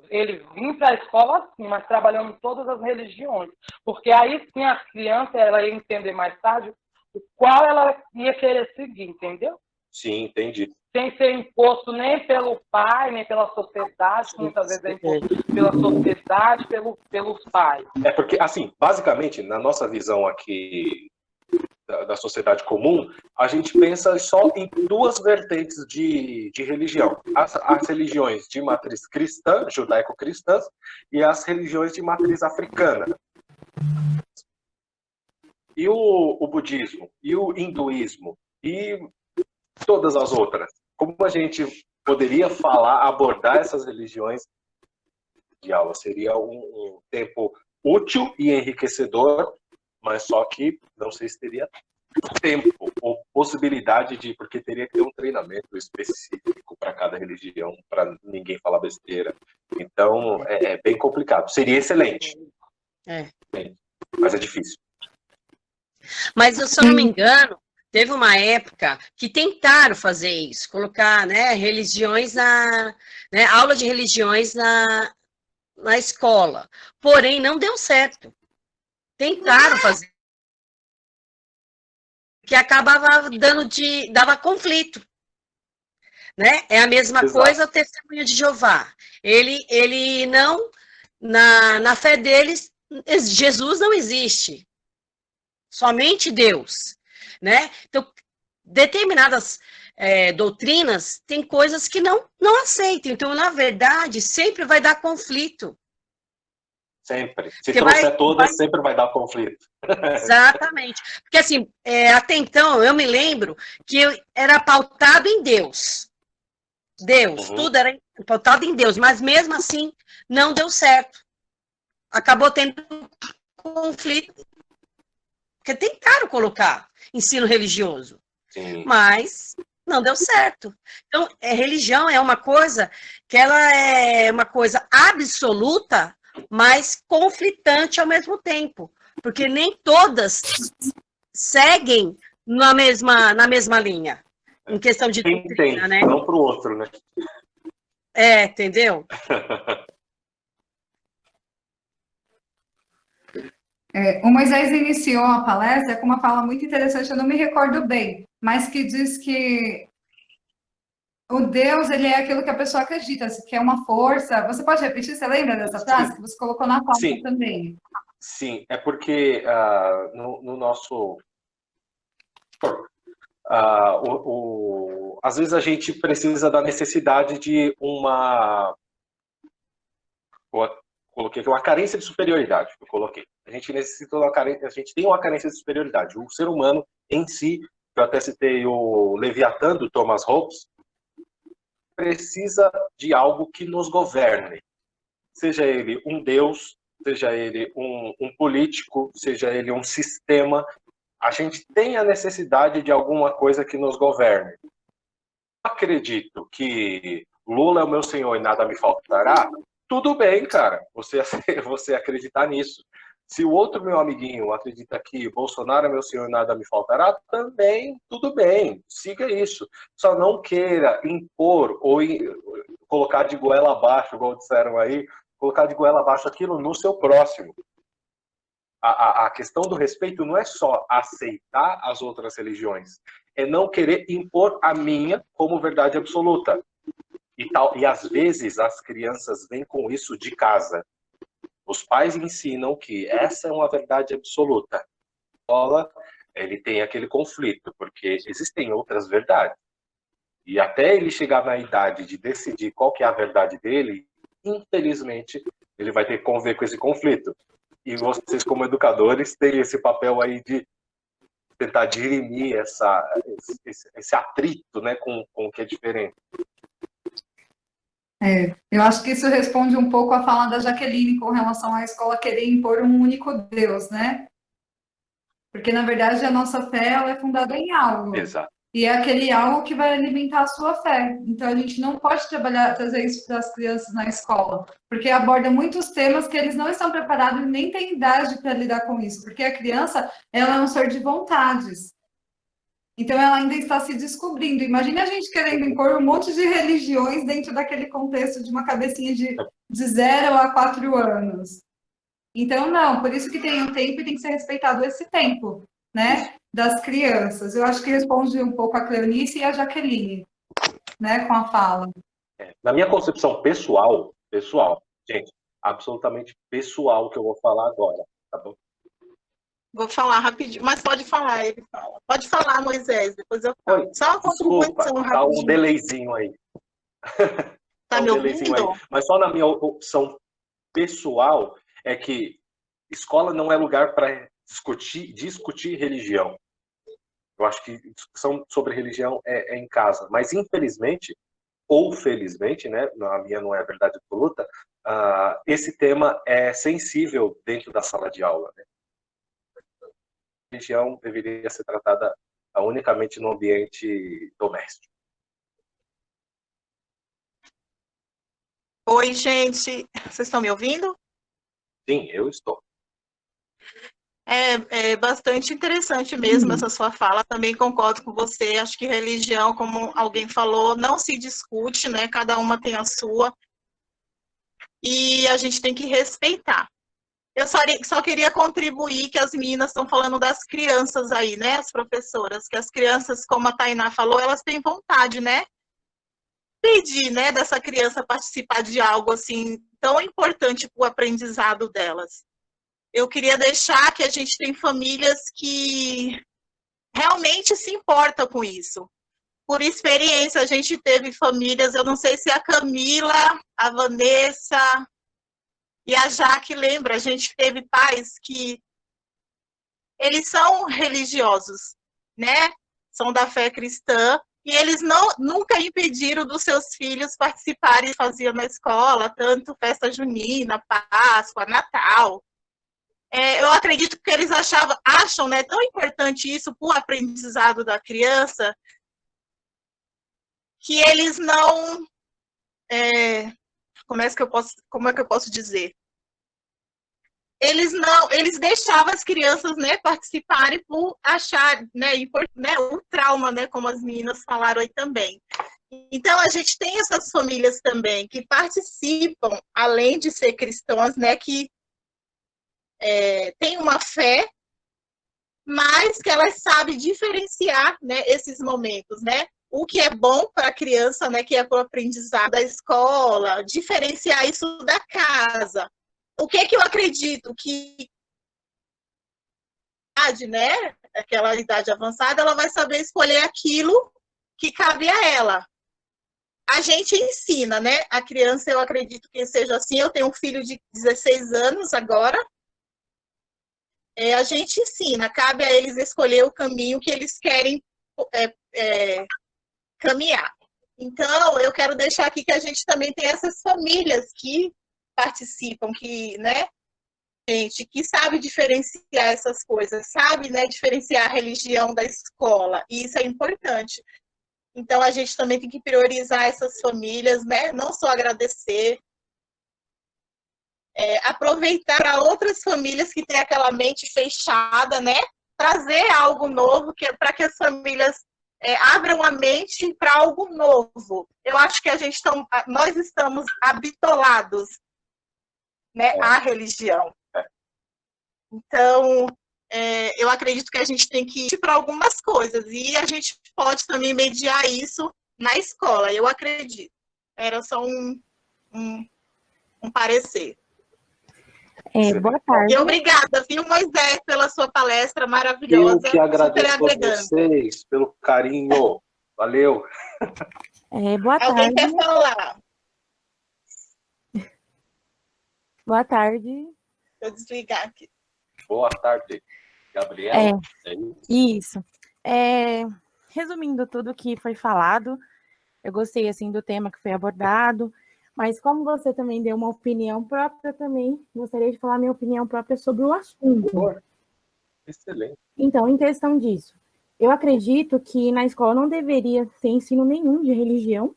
Ele vinha para a escola assim, mas trabalhando todas as religiões. Porque aí sim a criança ela ia entender mais tarde o qual ela ia querer seguir, entendeu? Sim, entendi. Sem ser imposto nem pelo pai, nem pela sociedade, que muitas vezes é imposto pela sociedade, pelos pais. É porque, assim, basicamente, na nossa visão aqui da sociedade comum, a gente pensa só em duas vertentes de religião. As religiões de matriz cristã, judaico-cristãs, e as religiões de matriz africana. E o budismo, e o hinduísmo, e todas as outras. Como a gente poderia abordar essas religiões de aula? Seria um tempo útil e enriquecedor, mas só que não sei se teria tempo ou possibilidade de, porque teria que ter um treinamento específico para cada religião, para ninguém falar besteira. Então, é bem complicado. Seria excelente. Mas é difícil. Mas, se eu não me engano, teve uma época que tentaram fazer isso, colocar, né, religiões aula de religiões na escola. Porém, não deu certo. Tentaram fazer. Que acabava dava conflito. Né? É a mesma Exato. coisa o testemunho de Jeová. Ele não, na fé deles, Jesus não existe. Somente Deus. Né? Então, determinadas doutrinas tem coisas que não aceitam. Então, na verdade, sempre vai dar conflito. Sempre. Se trouxer todas, sempre vai dar conflito. Exatamente. Porque, assim, até então, eu me lembro que eu era pautado em Deus. Deus, tudo era pautado em Deus, mas mesmo assim, não deu certo. Acabou tendo conflito. Porque tentaram colocar ensino religioso. Sim. Mas não deu certo. Então, religião é uma coisa que ela é uma coisa absoluta, mas conflitante ao mesmo tempo. Porque nem todas seguem na mesma linha. Em questão de doutrina, né? Não para o outro, né? Entendeu? O Moisés iniciou a palestra com uma fala muito interessante, eu não me recordo bem, mas que diz que o Deus, ele é aquilo que a pessoa acredita, que é uma força. Você pode repetir? Você lembra dessa frase que você colocou na pauta também? Sim, é porque no nosso... às vezes a gente precisa da necessidade de coloquei aqui uma carência de superioridade. A gente necessita a gente tem uma carência de superioridade. O ser humano em si eu até citei o Leviatã, do Thomas Hobbes, precisa de algo que nos governe. Seja ele um Deus, seja ele um político, seja ele um sistema, a gente tem a necessidade de alguma coisa que nos governe. Acredito que Lula é o meu senhor e nada me faltará, tudo bem, cara, você acreditar nisso. Se o outro meu amiguinho acredita que Bolsonaro é meu senhor e nada me faltará, também tudo bem, siga isso. Só não queira impor ou colocar de goela abaixo, igual disseram aí, colocar de goela abaixo aquilo no seu próximo. A questão do respeito não é só aceitar as outras religiões, é não querer impor a minha como verdade absoluta. E às vezes as crianças vêm com isso de casa. Os pais ensinam que essa é uma verdade absoluta. A escola, ele tem aquele conflito, porque existem outras verdades. E até ele chegar na idade de decidir qual que é a verdade dele, infelizmente, ele vai ter que conviver com esse conflito. E vocês, como educadores, têm esse papel aí de tentar dirimir esse atrito, né, com o que é diferente. Eu acho que isso responde um pouco à fala da Jaqueline com relação à escola querer impor um único Deus, né? Porque, na verdade, a nossa fé ela é fundada em algo. Exato. E é aquele algo que vai alimentar a sua fé. Então, a gente não pode trazer isso para as crianças na escola, porque aborda muitos temas que eles não estão preparados e nem têm idade para lidar com isso, porque a criança ela é um ser de vontades. Então, ela ainda está se descobrindo. Imagina a gente querendo impor um monte de religiões dentro daquele contexto de uma cabecinha de 0 a 4 anos. Então, não, por isso que tem um tempo e tem que ser respeitado esse tempo, né, das crianças. Eu acho que responde um pouco a Cleonice e a Jaqueline, né, com a fala. Na minha concepção pessoal, gente, absolutamente pessoal que eu vou falar agora, tá bom? Vou falar rapidinho, mas pode falar, ele fala. Pode falar, Moisés, depois eu falo. Oi, Só uma contribuição desculpa, tá rapidinho. um delayzinho aí. Tá me delayzinho ouvindo? aí. Mas só na minha opção pessoal é que escola não é lugar para discutir religião. Eu acho que discussão sobre religião é em casa. Mas infelizmente, ou felizmente, né, a minha não é a verdade absoluta, esse tema é sensível dentro da sala de aula, né? A religião deveria ser tratada unicamente no ambiente doméstico. Oi, gente. Vocês estão me ouvindo? Sim, eu estou. É bastante interessante mesmo essa sua fala. Também concordo com você. Acho que religião, como alguém falou, não se discute, né? Cada uma tem a sua. E a gente tem que respeitar. Eu só queria contribuir que as meninas estão falando das crianças aí, né? As professoras, que as crianças, como a Tainá falou, elas têm vontade, né? Pedir, né, dessa criança participar de algo assim tão importante para o aprendizado delas. Eu queria deixar que a gente tem famílias que realmente se importam com isso. Por experiência, a gente teve famílias, eu não sei se a Camila, a Vanessa e a Jaque lembra, a gente teve pais que eles são religiosos, né? São da fé cristã, e eles nunca impediram dos seus filhos participarem, faziam na escola, tanto festa junina, Páscoa, Natal. Eu acredito que eles acham, né, tão importante isso para o aprendizado da criança, que eles não... Como é que eu posso dizer? Eles deixavam as crianças, né, participarem por achar, né, o trauma, né, como as meninas falaram aí também. Então, a gente tem essas famílias também que participam, além de ser cristãs, né, que têm uma fé, mas que elas sabem diferenciar, né, esses momentos, né? O que é bom para a criança, né, que é para o aprendizado da escola, diferenciar isso da casa. O que eu acredito que né, aquela idade avançada, ela vai saber escolher aquilo que cabe a ela. A gente ensina, né? A criança, eu acredito que seja assim. Eu tenho um filho de 16 anos agora. A gente ensina, cabe a eles escolher o caminho que eles querem caminhar. Então, eu quero deixar aqui que a gente também tem essas famílias que participam, que, né, gente, que sabe diferenciar essas coisas, sabe, né, diferenciar a religião da escola, e isso é importante. Então, a gente também tem que priorizar essas famílias, né, não só agradecer, aproveitar para outras famílias que têm aquela mente fechada, né, trazer algo novo para que as famílias abram a mente para algo novo. Eu acho que nós estamos habitolados, né, à religião. Então, eu acredito que a gente tem que ir para algumas coisas e a gente pode também mediar isso na escola, eu acredito. Era só um parecer. Boa tarde. E obrigada, viu, Moisés, pela sua palestra maravilhosa. Eu que agradeço super a agregando. vocês pelo carinho. Valeu. Boa Alguém tarde. quer falar? Boa tarde. Deixa eu desligar aqui. Boa tarde, Gabriela. Isso. Resumindo tudo que foi falado, eu gostei assim do tema que foi abordado, mas como você também deu uma opinião própria, também gostaria de falar minha opinião própria sobre o assunto. Excelente. Então, em questão disso, eu acredito que na escola não deveria ter ensino nenhum de religião,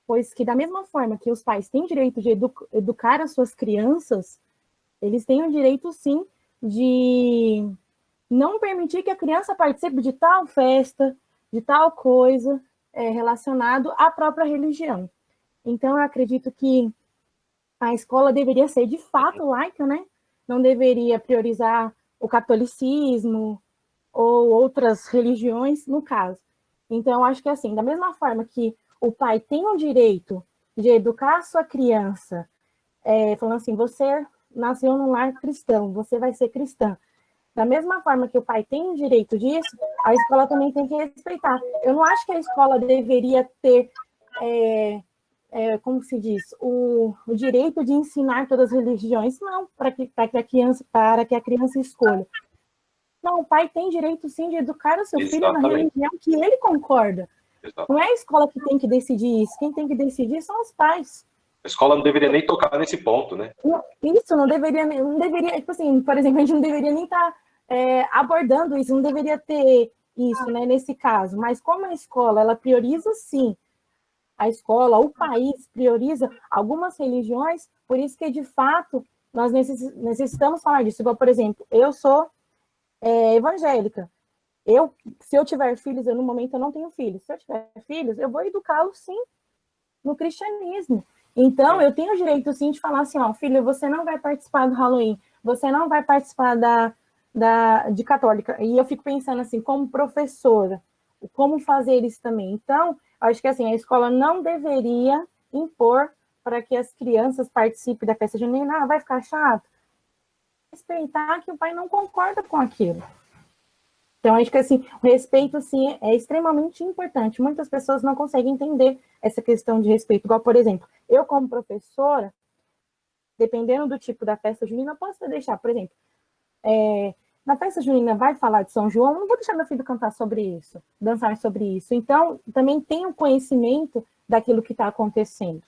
pois que da mesma forma que os pais têm direito de educar as suas crianças, eles têm o direito, sim, de não permitir que a criança participe de tal festa, de tal coisa relacionado à própria religião. Então, eu acredito que a escola deveria ser, de fato, laica, né? Não deveria priorizar o catolicismo ou outras religiões, no caso. Então, eu acho que, assim, da mesma forma que o pai tem o direito de educar a sua criança, falando assim, você nasceu num lar cristão, você vai ser cristã. Da mesma forma que o pai tem o direito disso, a escola também tem que respeitar. Eu não acho que a escola deveria ter, como se diz, o direito de ensinar todas as religiões, não, para que a criança escolha. Não, o pai tem direito, sim, de educar o seu filho na religião que ele concorda. Exatamente. Não é a escola que tem que decidir isso. Quem tem que decidir são os pais. A escola não deveria nem tocar nesse ponto, né? Isso, não deveria, tipo assim, por exemplo, a gente não deveria nem estar abordando isso, não deveria ter isso, né, nesse caso. Mas como a escola, ela prioriza, sim, a escola, o país prioriza algumas religiões, por isso que, de fato, nós necessitamos falar disso. Igual, por exemplo, eu sou evangélica. Se eu tiver filhos, no momento eu não tenho filhos. Se eu tiver filhos, eu vou educá-los, sim, no cristianismo. Então, eu tenho o direito, sim, de falar assim, ó, filho, você não vai participar do Halloween, você não vai participar de católica. E eu fico pensando assim, como professora, como fazer isso também. Então, acho que assim, a escola não deveria impor para que as crianças participem da festa junina. Vai ficar chato? Respeitar que o pai não concorda com aquilo. Então, acho que assim, o respeito, sim, é extremamente importante. Muitas pessoas não conseguem entender essa questão de respeito. Igual, por exemplo, eu como professora, dependendo do tipo da festa junina, eu posso deixar, por exemplo, na festa junina vai falar de São João, eu não vou deixar meu filho cantar sobre isso, dançar sobre isso. Então, também tenho conhecimento daquilo que está acontecendo.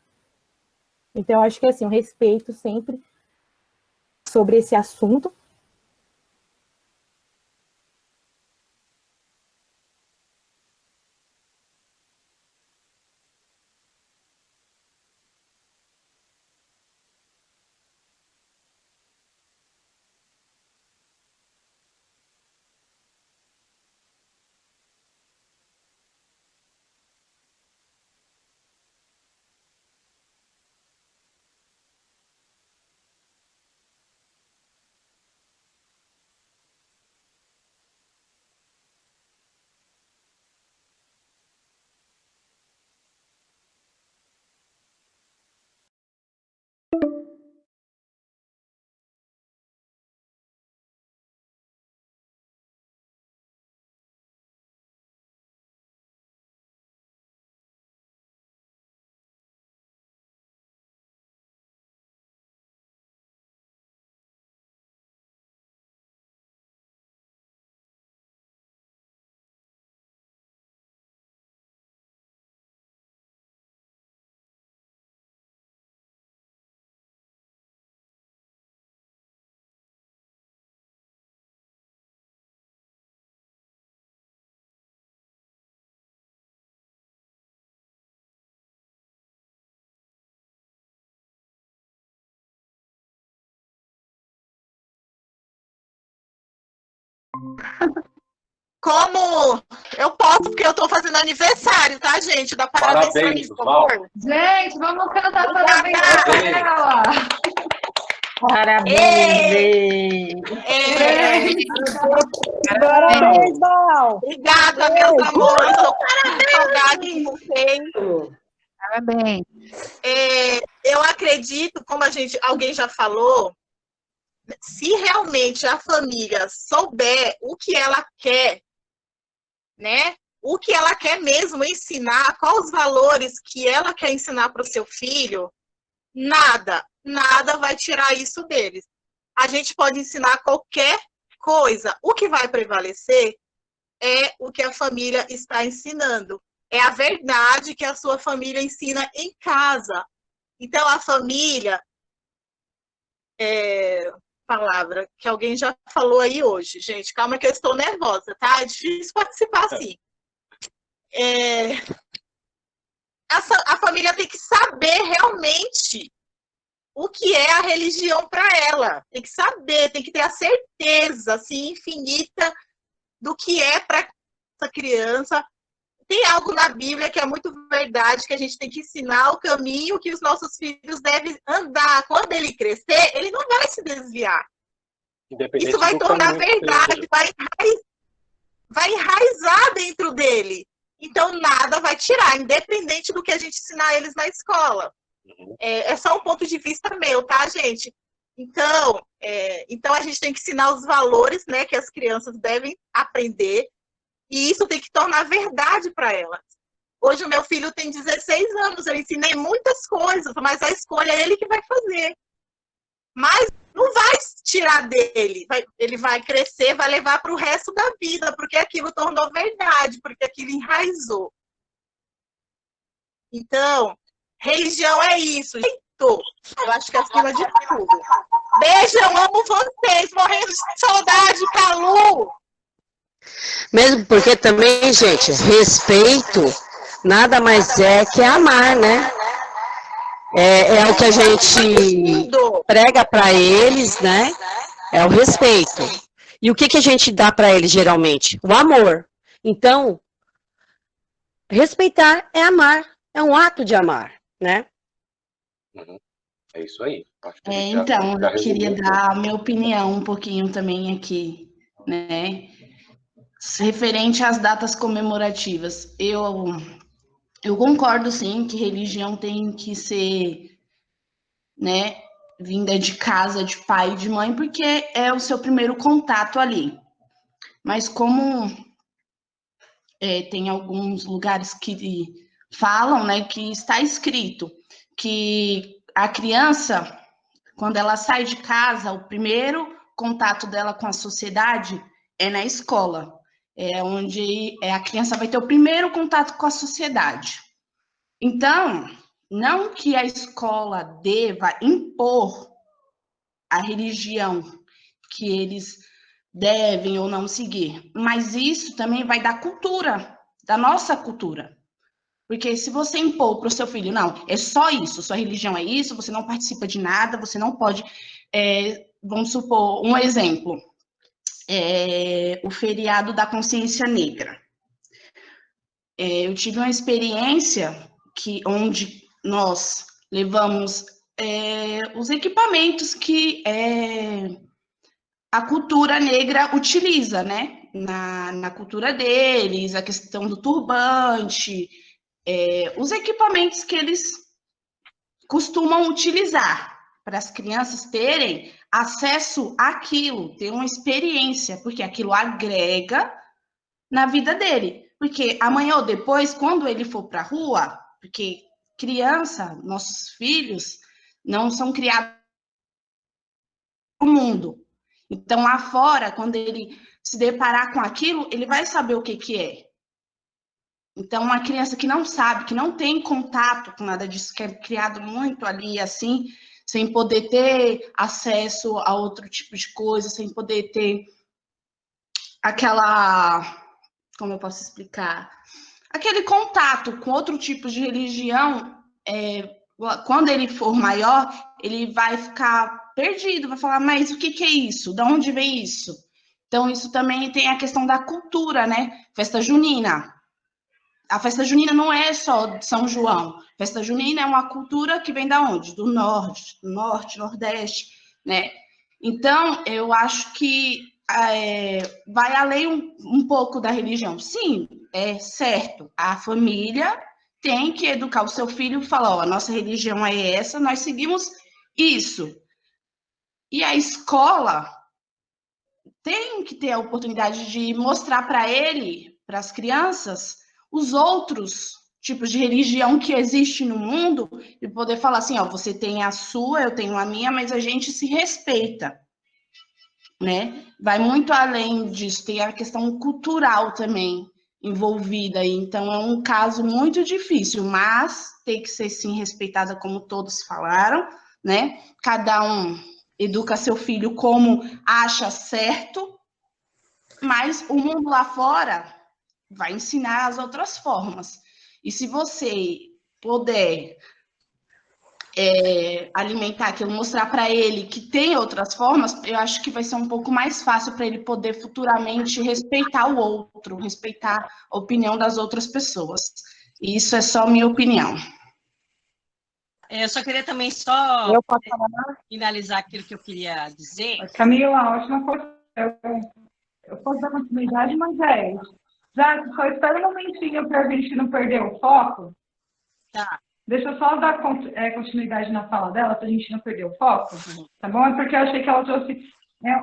Então, acho que assim, o respeito sempre sobre esse assunto. Como eu posso, porque eu estou fazendo aniversário, tá, gente? Dá parabéns para mim, por favor. Gente, vamos cantar parabéns pra ela. Parabéns! Parabéns, Val! Obrigada, meus amores. Estou com saudade de vocês. Parabéns! Eu acredito, como alguém já falou, se realmente a família souber o que ela quer, né? O que ela quer mesmo ensinar, quais os valores que ela quer ensinar para o seu filho, nada vai tirar isso deles. A gente pode ensinar qualquer coisa. O que vai prevalecer é o que a família está ensinando. É a verdade que a sua família ensina em casa. Então, a família, palavra que alguém já falou aí hoje. Gente, calma que eu estou nervosa, tá? É difícil participar assim. A família tem que saber realmente o que é a religião para ela. Tem que saber, tem que ter a certeza assim, infinita do que é para essa criança. Tem algo na Bíblia que é muito verdade, que a gente tem que ensinar o caminho que os nossos filhos devem andar. Quando ele crescer, ele não vai se desviar. Isso vai tornar verdade, vai enraizar dentro dele. Então, nada vai tirar, independente do que a gente ensinar eles na escola. É só um ponto de vista meu, tá, gente? Então, a gente tem que ensinar os valores, né, que as crianças devem aprender, e isso tem que tornar verdade para elas. Hoje o meu filho tem 16 anos, eu ensinei muitas coisas, mas a escolha é ele que vai fazer. Mas não vai tirar dele, ele vai crescer, vai levar para o resto da vida, porque aquilo tornou verdade, porque aquilo enraizou. Então, religião é isso, gente. Eu acho que é acima de tudo. Beijo, eu amo vocês, morrendo de saudade, Calu! Mesmo porque também, gente, respeito nada mais é que amar, né? É o que a gente prega para eles, né? É o respeito. E o que a gente dá para eles geralmente? O amor. Então, respeitar é amar. É um ato de amar, né? É isso aí. Acho que então, eu queria dar a minha opinião um pouquinho também aqui, né? Referente às datas comemorativas. Eu concordo, sim, que religião tem que ser, né, vinda de casa, de pai e de mãe, porque é o seu primeiro contato ali. Mas como tem alguns lugares que falam, né, que está escrito que a criança, quando ela sai de casa, o primeiro contato dela com a sociedade é na escola. É onde a criança vai ter o primeiro contato com a sociedade. Então, não que a escola deva impor a religião que eles devem ou não seguir, mas isso também vai da cultura, da nossa cultura. Porque se você impor para o seu filho, não, é só isso, sua religião é isso, você não participa de nada, você não pode, vamos supor, um exemplo, o feriado da consciência negra. Eu tive uma experiência onde nós levamos os equipamentos que a cultura negra utiliza, né? Na cultura deles, a questão do turbante, os equipamentos que eles costumam utilizar para as crianças terem acesso àquilo, ter uma experiência, porque aquilo agrega na vida dele. Porque amanhã ou depois, quando ele for para a rua, porque criança, nossos filhos, não são criados no mundo. Então, lá fora, quando ele se deparar com aquilo, ele vai saber o que é. Então, uma criança que não sabe, que não tem contato com nada disso, que é criado muito ali, assim, sem poder ter acesso a outro tipo de coisa, sem poder ter aquela... Como eu posso explicar? Aquele contato com outro tipo de religião, quando ele for maior, ele vai ficar perdido, vai falar, mas o que é isso? De onde vem isso? Então, isso também tem a questão da cultura, né? Festa junina. A festa junina não é só de São João. Festa junina é uma cultura que vem da onde? Do norte, nordeste, né? Então, eu acho que vai além um pouco da religião. Sim, é certo. A família tem que educar o seu filho e falar, ó, a nossa religião é essa, nós seguimos isso. E a escola tem que ter a oportunidade de mostrar para ele, para as crianças, os outros tipos de religião que existe no mundo e poder falar assim, ó, você tem a sua, eu tenho a minha, mas a gente se respeita, né? Vai muito além disso, tem a questão cultural também envolvida aí, então é um caso muito difícil, mas tem que ser sim respeitada como todos falaram, né? Cada um educa seu filho como acha certo, mas o mundo lá fora vai ensinar as outras formas. E se você puder alimentar aquilo, mostrar para ele que tem outras formas, eu acho que vai ser um pouco mais fácil para ele poder futuramente respeitar o outro, respeitar a opinião das outras pessoas. E isso é só minha opinião. Eu só queria também finalizar aquilo que eu queria dizer. Camila, ótima coisa. Eu posso dar continuidade, mas é isso. Já, só espera um momentinho para a gente não perder o foco. Tá. Deixa eu só dar continuidade na fala dela, para a gente não perder o foco, tá bom? É porque eu achei que ela trouxe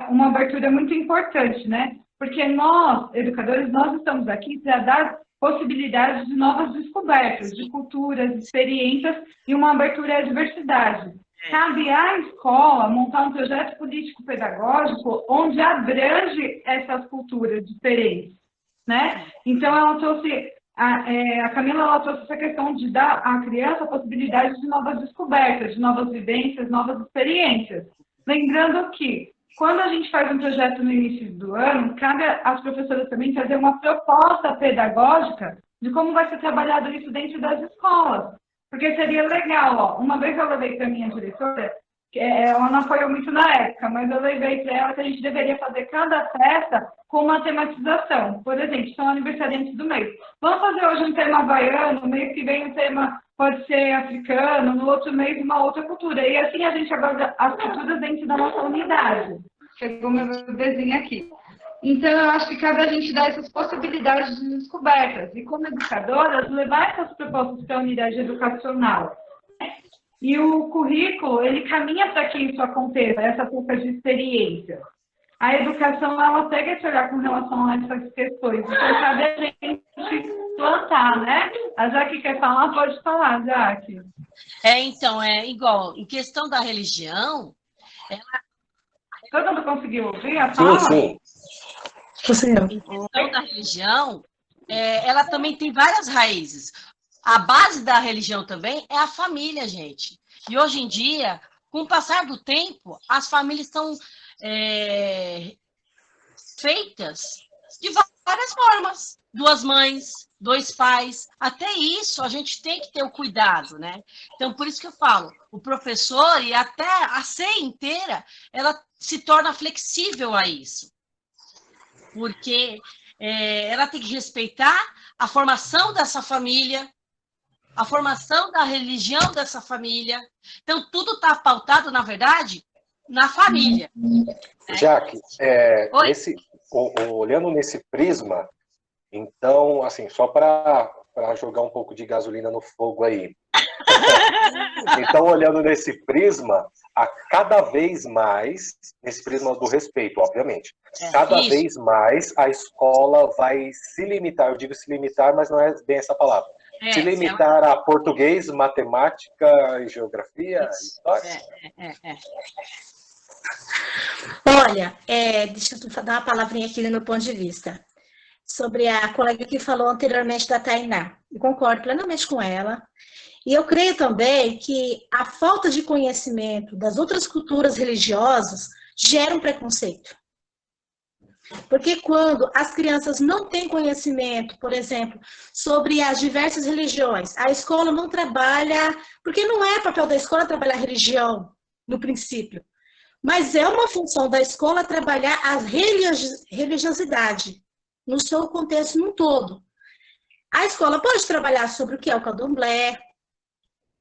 uma abertura muito importante, né? Porque nós, educadores, nós estamos aqui para dar possibilidades de novas descobertas, de culturas, de experiências e uma abertura à diversidade. Cabe à escola montar um projeto político-pedagógico onde abrange essas culturas diferentes, né? Então, ela trouxe, a Camila, ela trouxe essa questão de dar à criança a possibilidade de novas descobertas, de novas vivências, novas experiências. Lembrando que, quando a gente faz um projeto no início do ano, cabe às professoras também fazer uma proposta pedagógica de como vai ser trabalhado isso dentro das escolas. Porque seria legal, ó, uma vez eu levei para a minha diretora, ela não apoiou muito na época, mas eu levei para ela que a gente deveria fazer cada festa com uma tematização. Por exemplo, são aniversariantes do mês. Vamos fazer hoje um tema havaiano, no mês que vem o tema pode ser africano, no outro mês uma outra cultura. E assim a gente aborda as culturas dentro da nossa unidade. Chegou meu bebezinho aqui. Então, eu acho que cabe a gente dar essas possibilidades de descobertas e, como educadoras, levar essas propostas para a unidade educacional. E o currículo, ele caminha para que isso aconteça, essa troca de experiência. A educação, ela pega esse olhar com relação a essas questões. Então, cabe a gente plantar, né? A Jaque quer falar? Pode falar, Jaque. Então, é igual, em questão da religião... Todo mundo conseguiu ouvir a fala? Sim. Em questão da religião, ela também tem várias raízes. A base da religião também é a família, gente. E hoje em dia, com o passar do tempo, as famílias estão feitas de várias formas. 2 mães, 2 pais. Até isso a gente tem que ter o cuidado, né? Então, por isso que eu falo, o professor e até a CEI inteira, ela se torna flexível a isso. Porque ela tem que respeitar a formação dessa família, a formação da religião dessa família. Então, tudo está pautado, na verdade, na família. Jaque, olhando nesse prisma, então, assim, só para jogar um pouco de gasolina no fogo aí. Então, olhando nesse prisma, a cada vez mais, nesse prisma do respeito, obviamente, cada vez mais a escola vai se limitar, eu digo se limitar, mas não é bem essa palavra, se limitar a português, matemática, geografia, história. Olha, deixa eu dar uma palavrinha aqui no meu ponto de vista. Sobre a colega que falou anteriormente da Tainá. Eu concordo plenamente com ela. E eu creio também que a falta de conhecimento das outras culturas religiosas gera um preconceito. Porque quando as crianças não têm conhecimento, por exemplo, sobre as diversas religiões, a escola não trabalha, porque não é papel da escola trabalhar religião, no princípio. Mas é uma função da escola trabalhar a religiosidade no seu contexto num todo. A escola pode trabalhar sobre o que é o candomblé,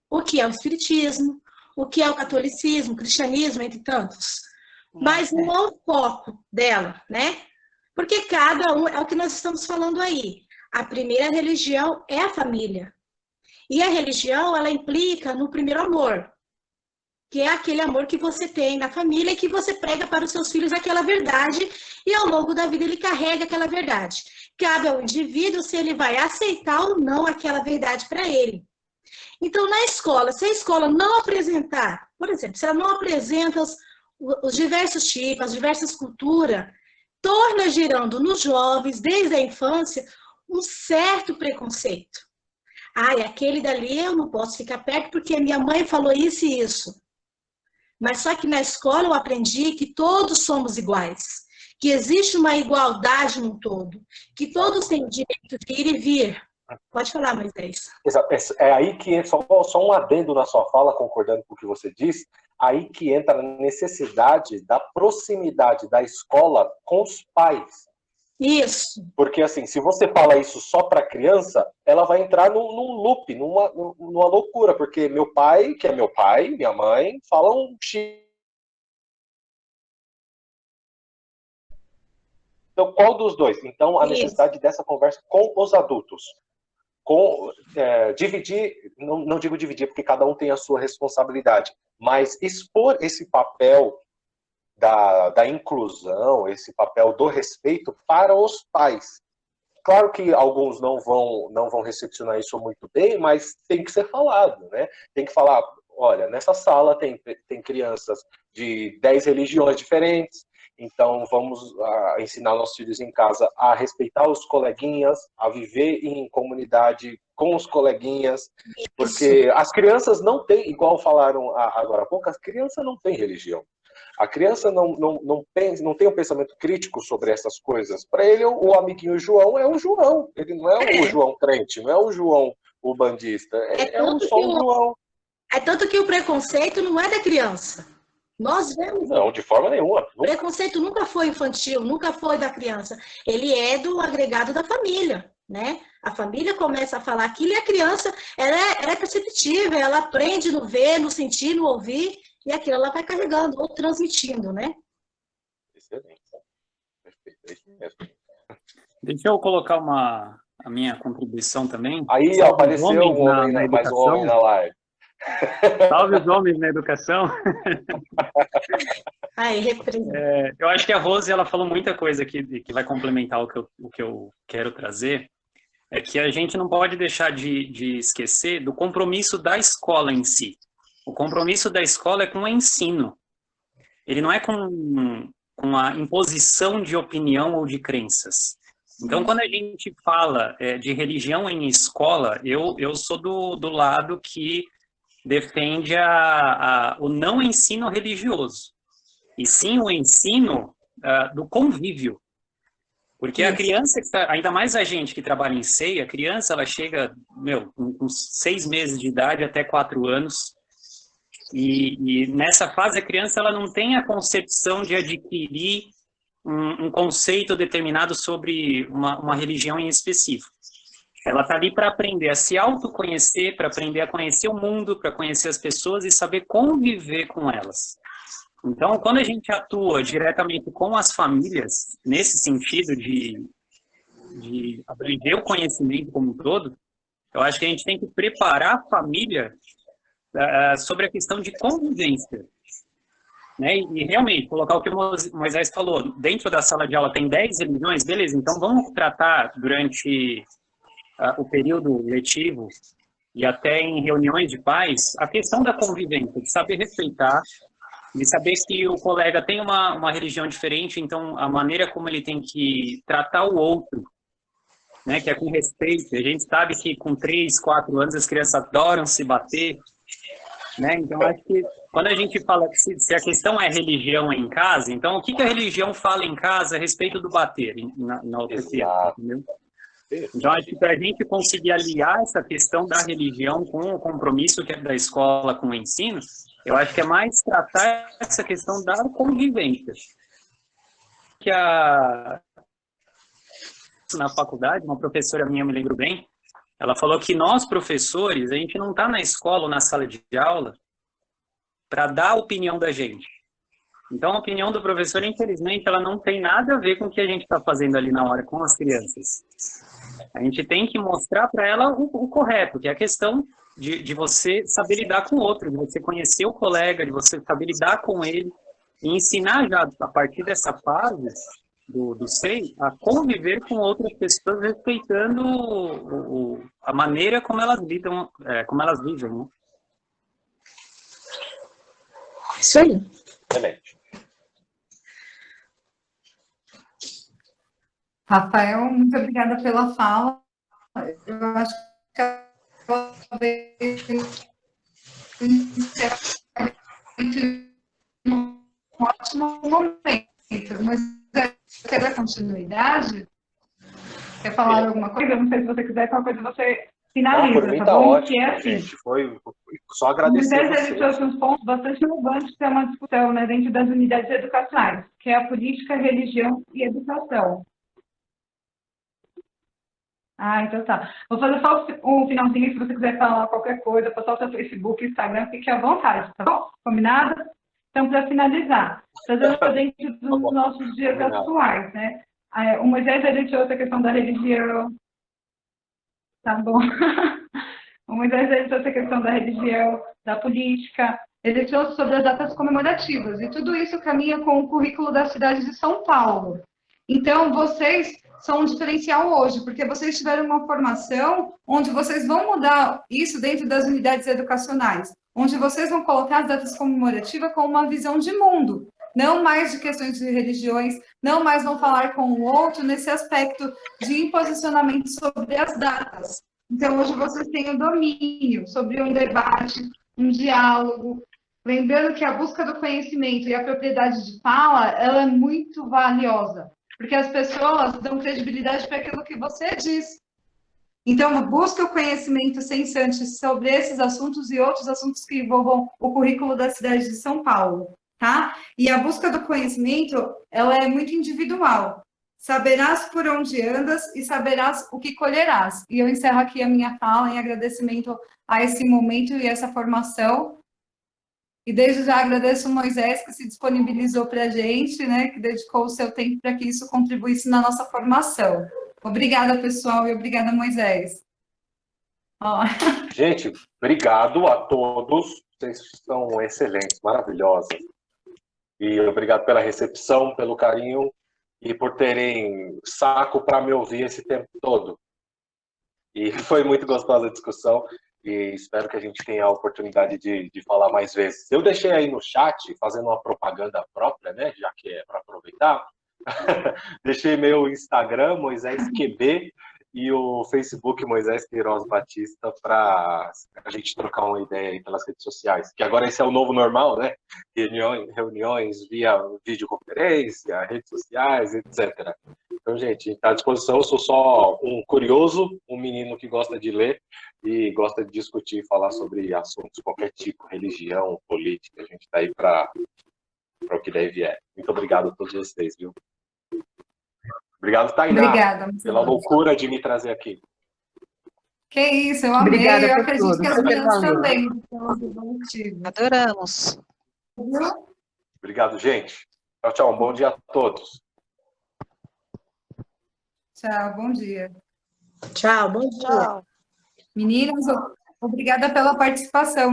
o que é o espiritismo, o que é o catolicismo, o cristianismo, entre tantos. Mas não é o foco dela, né? Porque cada um, é o que nós estamos falando aí. A primeira religião é a família. E a religião, ela implica no primeiro amor, que é aquele amor que você tem na família e que você prega para os seus filhos aquela verdade, e ao longo da vida ele carrega aquela verdade. Cabe ao indivíduo se ele vai aceitar ou não aquela verdade para ele. Então, na escola, se a escola não apresentar, por exemplo, se ela não apresenta os diversos tipos, as diversas culturas, torna gerando nos jovens, desde a infância, um certo preconceito. Ai, aquele dali eu não posso ficar perto porque minha mãe falou isso e isso. Mas só que na escola eu aprendi que todos somos iguais, que existe uma igualdade no todo, que todos têm o direito de ir e vir. Pode falar, Moisés. É aí que só um adendo na sua fala, concordando com o que você disse, aí que entra a necessidade da proximidade da escola com os pais. Isso. Porque, assim, se você fala isso só para a criança, ela vai entrar num loop, numa loucura, porque meu pai, que é meu pai, minha mãe, falam X. Então, qual dos dois? Então, a necessidade dessa conversa com os adultos. Dividir, não digo dividir, porque cada um tem a sua responsabilidade, mas expor esse papel da inclusão, esse papel do respeito para os pais. Claro que alguns não vão recepcionar isso muito bem, mas tem que ser falado, né? Tem que falar, olha, nessa sala tem crianças de 10 religiões diferentes, então vamos ensinar nossos filhos em casa a respeitar os coleguinhas, a viver em comunidade com os coleguinhas, porque as crianças não têm, igual falaram agora há pouco, as crianças não têm religião. A criança não tem um pensamento crítico sobre essas coisas. Para ele, o amiguinho João é o João. Ele não é o João crente, não é o João o bandista. É só o João. É tanto que o preconceito não é da criança. Nós vemos. Não, de forma nenhuma. O preconceito nunca foi infantil, nunca foi da criança. Ele é do agregado da família, né? A família começa a falar aquilo e a criança ela é perceptível, ela aprende no ver, no sentir, no ouvir. E aquilo ela vai carregando ou transmitindo, né? Excelente. Perfeito, é isso mesmo. Deixa eu colocar a minha contribuição também. Aí apareceu um homem, mais um homem na live. Salve os homens na educação. Aí, eu acho que a Rose ela falou muita coisa aqui que vai complementar o que eu quero trazer. É que a gente não pode deixar de esquecer do compromisso da escola em si. O compromisso da escola é com o ensino. Ele não é com a imposição de opinião ou de crenças. Então, quando a gente fala de religião em escola, eu sou do lado que defende o não ensino religioso. E sim o ensino do convívio. Porque a criança, ainda mais a gente que trabalha em ceia, a criança ela chega, com 6 meses de idade até 4 anos, e nessa fase a criança ela não tem a concepção de adquirir um conceito determinado sobre uma religião em específico. Ela está ali para aprender a se autoconhecer, para aprender a conhecer o mundo, para conhecer as pessoas e saber conviver com elas. Então, quando a gente atua diretamente com as famílias, nesse sentido de abranger o conhecimento como um todo, eu acho que a gente tem que preparar a família sobre a questão de convivência. Né? E realmente, colocar o que o Moisés falou, dentro da sala de aula tem 10 religiões, beleza, então vamos tratar durante o período letivo e até em reuniões de pais, a questão da convivência, de saber respeitar, de saber que o colega tem uma religião diferente, então a maneira como ele tem que tratar o outro, né, que é com respeito. A gente sabe que com 3, 4 anos as crianças adoram se bater, né? Então acho que quando a gente fala que se a questão é religião em casa, então o que a religião fala em casa a respeito do bater na outra criança, entendeu? Então acho que para a gente conseguir aliar essa questão da religião com o compromisso que é da escola com o ensino, Eu acho que é mais tratar essa questão da convivência. Que na faculdade, uma professora minha, eu me lembro bem, ela falou que nós, professores, a gente não está na escola ou na sala de aula para dar a opinião da gente. Então, a opinião do professor, infelizmente, ela não tem nada a ver com o que a gente está fazendo ali na hora com as crianças. A gente tem que mostrar para ela o correto, que é a questão de você saber lidar com o outro, de você conhecer o colega, de você saber lidar com ele, e ensinar já, a partir dessa fase do SEI, a conviver com outras pessoas, respeitando a maneira como elas lidam, como elas vivem, né? Isso aí. Excelente. Rafael, muito obrigada pela fala. Eu acho que um ótimo momento, mas quer dar continuidade? Quer falar alguma coisa? Eu não sei se você quiser, qualquer coisa você finaliza, por mim tá tá bom? ótimo, Que é assim. gente. Foi só agradecer a Ele vocês. trouxe uns pontos bastante relevantes para uma discussão, né, dentro das unidades educacionais, que é a política, religião e educação. Ah, então tá. Vou fazer só o finalzinho, se você quiser falar qualquer coisa, passar o seu Facebook, Instagram, fique à vontade, tá bom? Combinado? Então, para finalizar, trazendo para dentro dos nossos dias atuais, né? O Moisés, ele trouxe a questão da religião. Tá bom. O Moisés, ele trouxe a questão da religião, da política, ele trouxe sobre as datas comemorativas, e tudo isso caminha com o currículo da cidade de São Paulo. Então, vocês são um diferencial hoje, porque vocês tiveram uma formação onde vocês vão mudar isso dentro das unidades educacionais, onde vocês vão colocar as datas comemorativas com uma visão de mundo, não mais de questões de religiões, não mais vão falar com o outro nesse aspecto de imposicionamento sobre as datas. Então, hoje vocês têm o domínio sobre um debate, um diálogo, lembrando que a busca do conhecimento e a propriedade de fala, ela é muito valiosa, porque as pessoas dão credibilidade para aquilo que você diz. Então, busca o conhecimento cessante sobre esses assuntos e outros assuntos que envolvam o currículo da cidade de São Paulo, tá? E a busca do conhecimento, ela é muito individual. Saberás por onde andas e saberás o que colherás. E eu encerro aqui a minha fala em agradecimento a esse momento e essa formação. E desde já agradeço o Moisés, que se disponibilizou para a gente, né, que dedicou o seu tempo para que isso contribuísse na nossa formação. Obrigada, pessoal, e obrigada, Moisés. Gente, obrigado a todos. Vocês são excelentes, maravilhosos. E obrigado pela recepção, pelo carinho e por terem saco para me ouvir esse tempo todo. E foi muito gostosa a discussão. E espero que a gente tenha a oportunidade de falar mais vezes. Eu deixei aí no chat, fazendo uma propaganda própria, né? Já que é para aproveitar. Deixei meu Instagram, Moisés QB, e o Facebook, Moisés Queiroz Batista, para a gente trocar uma ideia aí pelas redes sociais. Que agora esse é o novo normal, né? Reuniões via videoconferência, redes sociais, etc. Então, gente, a gente está à disposição. Eu sou só um curioso, um menino que gosta de ler e gosta de discutir e falar sobre assuntos de qualquer tipo, religião, política. A gente está aí para o que daí vier. Muito obrigado a todos vocês, viu? Obrigado, Tainá, Obrigada, pela loucura de me trazer aqui. Que isso, eu amei. Obrigada Eu por acredito tudo. que as Super meninas valeu. também. Adoramos. Obrigado, gente. Tchau, tchau. Um bom dia a todos. Tchau, bom dia. Tchau, bom dia. Tchau. Meninas, obrigada pela participação.